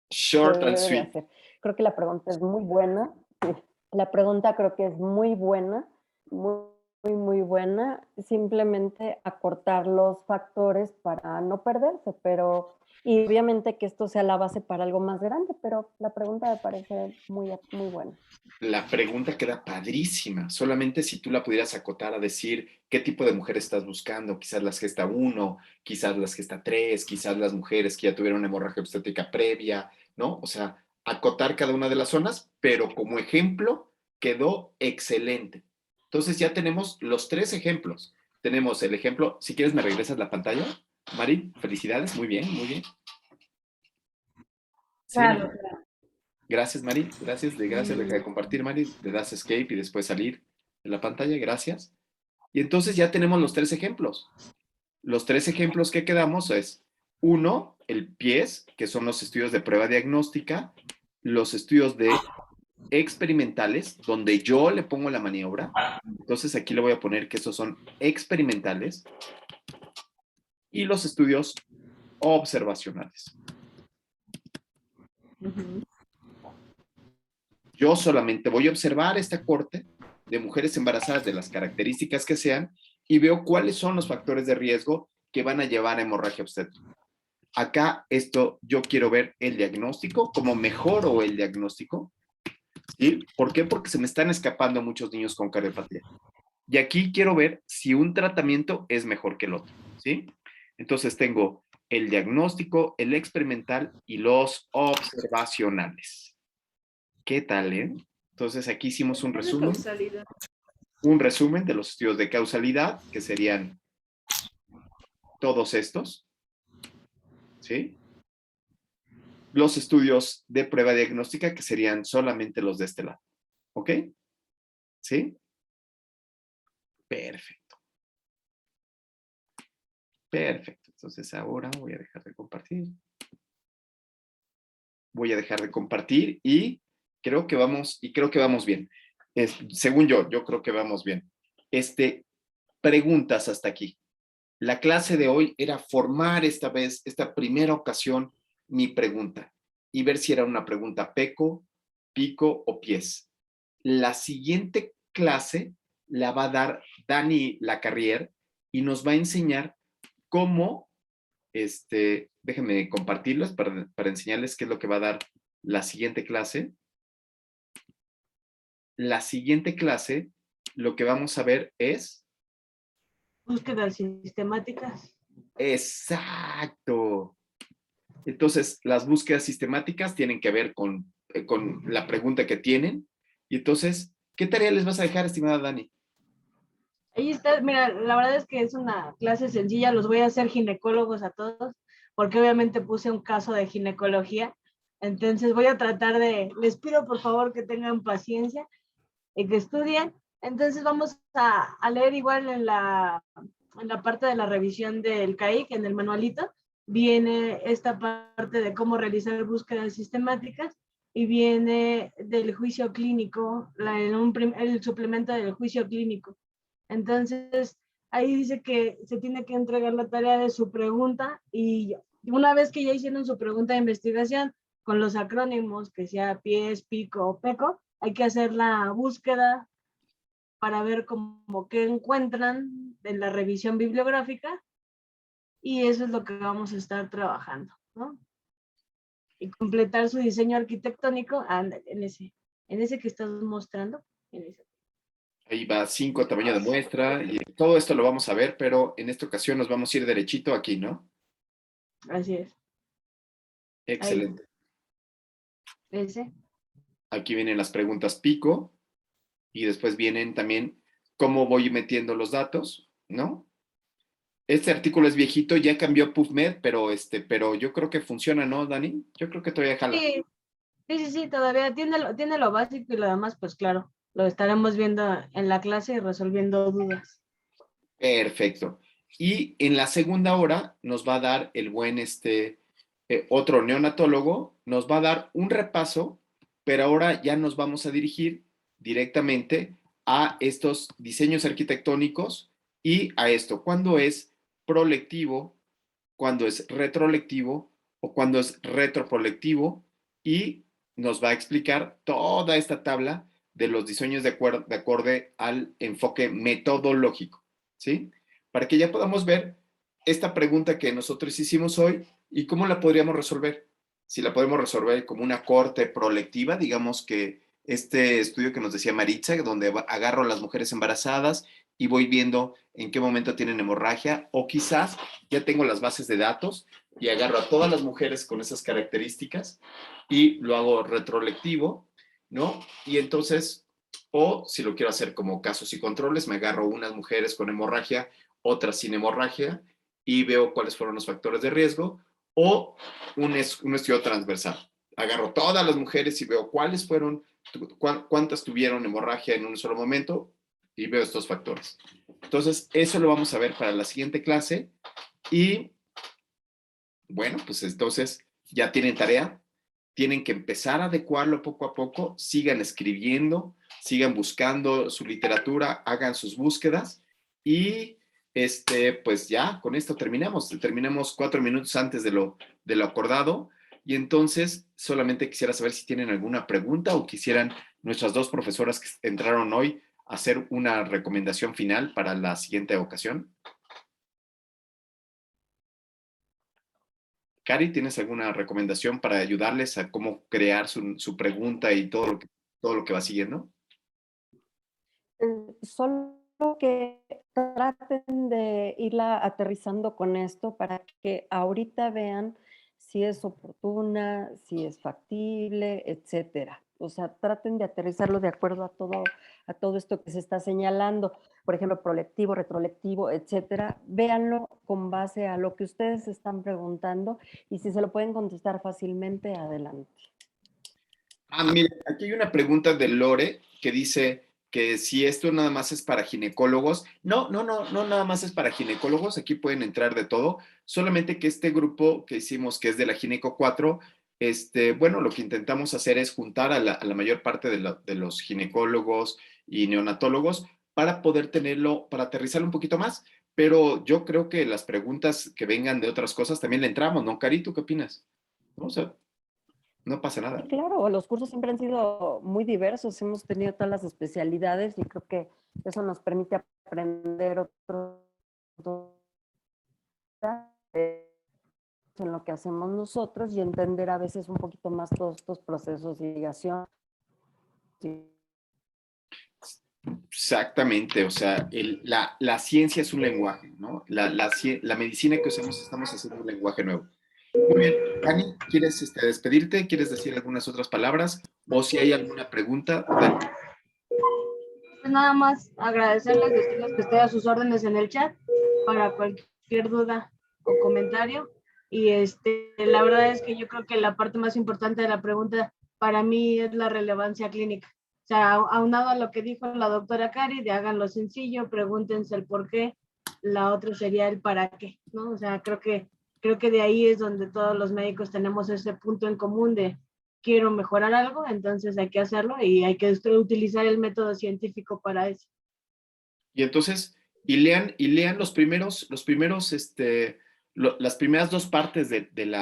short and sweet. Hacer. Creo que la pregunta es muy buena. La pregunta creo que es muy buena, muy buena. Simplemente acortar los factores para no perderse, y obviamente que esto sea la base para algo más grande, pero la pregunta me parece muy buena. La pregunta queda padrísima, solamente si tú la pudieras acotar a decir qué tipo de mujer estás buscando, quizás las gesta 1, quizás las gesta 3, quizás las mujeres que ya tuvieron una hemorragia obstétrica previa, ¿no? O sea, acotar cada una de las zonas, pero como ejemplo quedó excelente. Entonces ya tenemos los 3 ejemplos. Tenemos el ejemplo, si quieres me regresas la pantalla, Mari, felicidades, muy bien, muy bien. Sí, claro, claro. Gracias, Mari. Gracias. Deja de compartir, Mari. Le das escape y después salir de la pantalla. Gracias. Y entonces ya tenemos los 3 ejemplos. Los 3 ejemplos que quedamos es, 1, el PIES, que son los estudios de prueba diagnóstica, los estudios de experimentales, donde yo le pongo la maniobra. Entonces aquí le voy a poner que estos son experimentales. Y los estudios observacionales. Yo solamente voy a observar esta corte de mujeres embarazadas de las características que sean y veo cuáles son los factores de riesgo que van a llevar a hemorragia obstétrica. Acá yo quiero ver el diagnóstico, cómo mejoro el diagnóstico. ¿Sí? ¿Por qué? Porque se me están escapando muchos niños con cardiopatía. Y aquí quiero ver si un tratamiento es mejor que el otro. ¿Sí? Entonces tengo el diagnóstico, el experimental y los observacionales. ¿Qué tal, Entonces aquí hicimos un resumen. Un resumen de los estudios de causalidad, que serían todos estos. ¿sí? Los estudios de prueba diagnóstica, que serían solamente los de este lado. ¿Ok? ¿Sí? Perfecto. Perfecto. Entonces ahora voy a dejar de compartir. Voy a dejar de compartir y creo que vamos bien. Según yo creo que vamos bien. Preguntas hasta aquí. La clase de hoy era formar esta primera ocasión, mi pregunta y ver si era una pregunta peco, pico o pies. La siguiente clase la va a dar Dani Lacarrier y nos va a enseñar cómo, déjenme compartirlas para enseñarles qué es lo que va a dar la siguiente clase. La siguiente clase, lo que vamos a ver es... Búsquedas sistemáticas. Exacto. Entonces, las búsquedas sistemáticas tienen que ver con la pregunta que tienen. Y entonces, ¿qué tarea les vas a dejar, estimada Dani? Ahí está, mira, la verdad es que es una clase sencilla, los voy a hacer ginecólogos a todos, porque obviamente puse un caso de ginecología, entonces voy a tratar les pido por favor que tengan paciencia y que estudien. Entonces vamos a leer igual en la parte de la revisión del CAIC, en el manualito, viene esta parte de cómo realizar búsquedas sistemáticas y viene del juicio clínico, el suplemento del juicio clínico. Entonces, ahí dice que se tiene que entregar la tarea de su pregunta y una vez que ya hicieron su pregunta de investigación con los acrónimos, que sea pies, pico o peco, hay que hacer la búsqueda para ver cómo qué encuentran en la revisión bibliográfica y eso es lo que vamos a estar trabajando, ¿no? Y completar su diseño arquitectónico en ese que estás mostrando, en ese. Ahí va 5 tamaño de muestra y todo esto lo vamos a ver, pero en esta ocasión nos vamos a ir derechito aquí, ¿no? Así es. Excelente. Ahí. Ese. Aquí vienen las preguntas pico y después vienen también cómo voy metiendo los datos, ¿no? Este artículo es viejito, ya cambió PubMed, pero yo creo que funciona, ¿no, Dani? Yo creo que todavía jala. Sí, todavía tiene lo básico y lo demás, pues claro, lo estaremos viendo en la clase y resolviendo dudas. Perfecto. Y en la segunda hora nos va a dar el buen, otro neonatólogo, nos va a dar un repaso, pero ahora ya nos vamos a dirigir directamente a estos diseños arquitectónicos y a esto, cuándo es prolectivo, cuándo es retrolectivo o cuándo es retroprolectivo y nos va a explicar toda esta tabla de los diseños de acorde al enfoque metodológico, ¿sí? Para que ya podamos ver esta pregunta que nosotros hicimos hoy y cómo la podríamos resolver. Si la podemos resolver como una corte prolectiva, digamos que este estudio que nos decía Maritza, donde agarro a las mujeres embarazadas y voy viendo en qué momento tienen hemorragia, o quizás ya tengo las bases de datos y agarro a todas las mujeres con esas características y lo hago retrolectivo, ¿no? Y entonces, o si lo quiero hacer como casos y controles, me agarro unas mujeres con hemorragia, otras sin hemorragia, y veo cuáles fueron los factores de riesgo, o un estudio transversal. Agarro todas las mujeres y veo cuáles fueron, cuántas tuvieron hemorragia en un solo momento, y veo estos factores. Entonces, eso lo vamos a ver para la siguiente clase, y bueno, pues entonces ya tienen tarea, tienen que empezar a adecuarlo poco a poco, sigan escribiendo, sigan buscando su literatura, hagan sus búsquedas y pues ya con esto terminamos 4 minutos antes de lo acordado y entonces solamente quisiera saber si tienen alguna pregunta o quisieran nuestras dos profesoras que entraron hoy hacer una recomendación final para la siguiente ocasión. Cari, ¿tienes alguna recomendación para ayudarles a cómo crear su pregunta y todo lo que va siguiendo? Solo que traten de irla aterrizando con esto para que ahorita vean si es oportuna, si es factible, etcétera. O sea, traten de aterrizarlo de acuerdo a todo esto que se está señalando. Por ejemplo, prolectivo, retrolectivo, etcétera. Véanlo con base a lo que ustedes están preguntando y si se lo pueden contestar fácilmente, adelante. Mire, aquí hay una pregunta de Lore que dice que si esto nada más es para ginecólogos. No nada más es para ginecólogos, aquí pueden entrar de todo, solamente que este grupo que hicimos, que es de la Gineco 4, bueno, lo que intentamos hacer es juntar a la mayor parte de los ginecólogos y neonatólogos para poder tenerlo, para aterrizarlo un poquito más, pero yo creo que las preguntas que vengan de otras cosas también le entramos, ¿no, Cari? ¿Tú qué opinas? O sea, no pasa nada. Sí, claro, los cursos siempre han sido muy diversos, hemos tenido todas las especialidades y creo que eso nos permite aprender en lo que hacemos nosotros y entender a veces un poquito más todos estos procesos de investigación. Sí. Exactamente, o sea, la ciencia es un lenguaje, ¿no? La medicina que usamos, estamos haciendo un lenguaje nuevo. Muy bien, Dani, ¿quieres despedirte? ¿Quieres decir algunas otras palabras? O si hay alguna pregunta, Dani. Pues nada más agradecerles, decirles que estoy a sus órdenes en el chat para cualquier duda o comentario. Y la verdad es que yo creo que la parte más importante de la pregunta para mí es la relevancia clínica. O sea, aunado a lo que dijo la doctora Cari, de háganlo sencillo, pregúntense el por qué, la otra sería el para qué, ¿no? O sea, creo que de ahí es donde todos los médicos tenemos ese punto en común de quiero mejorar algo, entonces hay que hacerlo y hay que utilizar el método científico para eso. Y entonces, lean las primeras dos partes del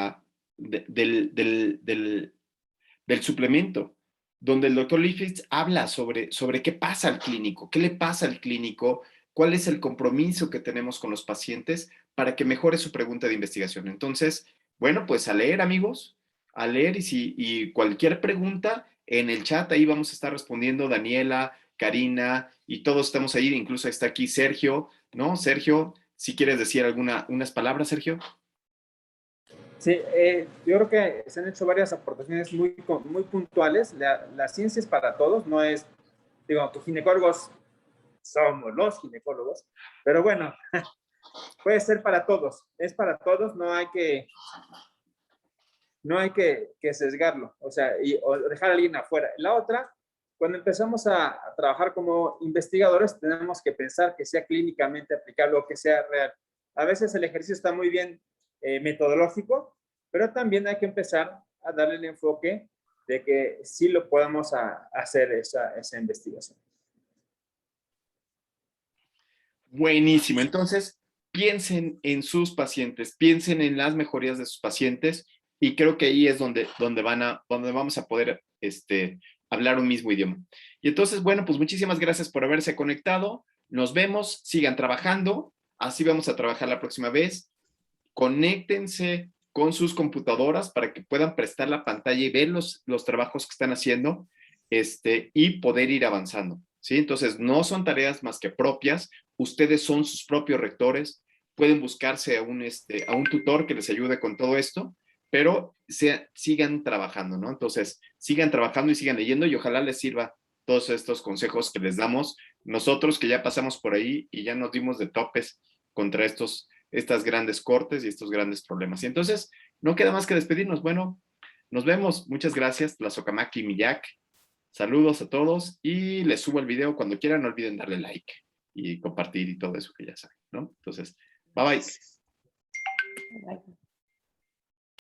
suplemento, donde el doctor Lifshitz habla sobre qué pasa al clínico, qué le pasa al clínico, cuál es el compromiso que tenemos con los pacientes para que mejore su pregunta de investigación. Entonces, bueno, pues a leer, amigos, a leer y cualquier pregunta en el chat, ahí vamos a estar respondiendo Daniela, Karina, y todos estamos ahí, incluso está aquí Sergio, ¿no? Sergio, si quieres decir unas palabras, Sergio. Sí, yo creo que se han hecho varias aportaciones muy puntuales. La ciencia es para todos, no es, digo, que ginecólogos somos los ginecólogos, pero bueno, puede ser para todos, es para todos, no hay que sesgarlo, o sea, o dejar a alguien afuera. La otra, cuando empezamos a trabajar como investigadores, tenemos que pensar que sea clínicamente aplicable o que sea real. A veces el ejercicio está muy bien metodológico, pero también hay que empezar a darle el enfoque de que sí lo podamos hacer esa investigación. Buenísimo. Entonces, piensen en sus pacientes, piensen en las mejorías de sus pacientes y creo que ahí es donde vamos a poder hablar un mismo idioma. Y entonces, bueno, pues muchísimas gracias por haberse conectado. Nos vemos, sigan trabajando. Así vamos a trabajar la próxima vez. Conéctense con sus computadoras para que puedan prestar la pantalla y ver los trabajos que están haciendo y poder ir avanzando, ¿sí? Entonces, no son tareas más que propias. Ustedes son sus propios rectores. Pueden buscarse a un tutor que les ayude con todo esto, pero sigan trabajando, ¿no? Entonces, sigan trabajando y sigan leyendo y ojalá les sirva todos estos consejos que les damos nosotros que ya pasamos por ahí y ya nos dimos de topes contra estas grandes cortes y estos grandes problemas. Y entonces, no queda más que despedirnos. Bueno, nos vemos. Muchas gracias, Tlazocamaki Miyak. Saludos a todos y les subo el video cuando quieran. No olviden darle like y compartir y todo eso que ya saben, ¿no? Entonces, bye bye. Bye.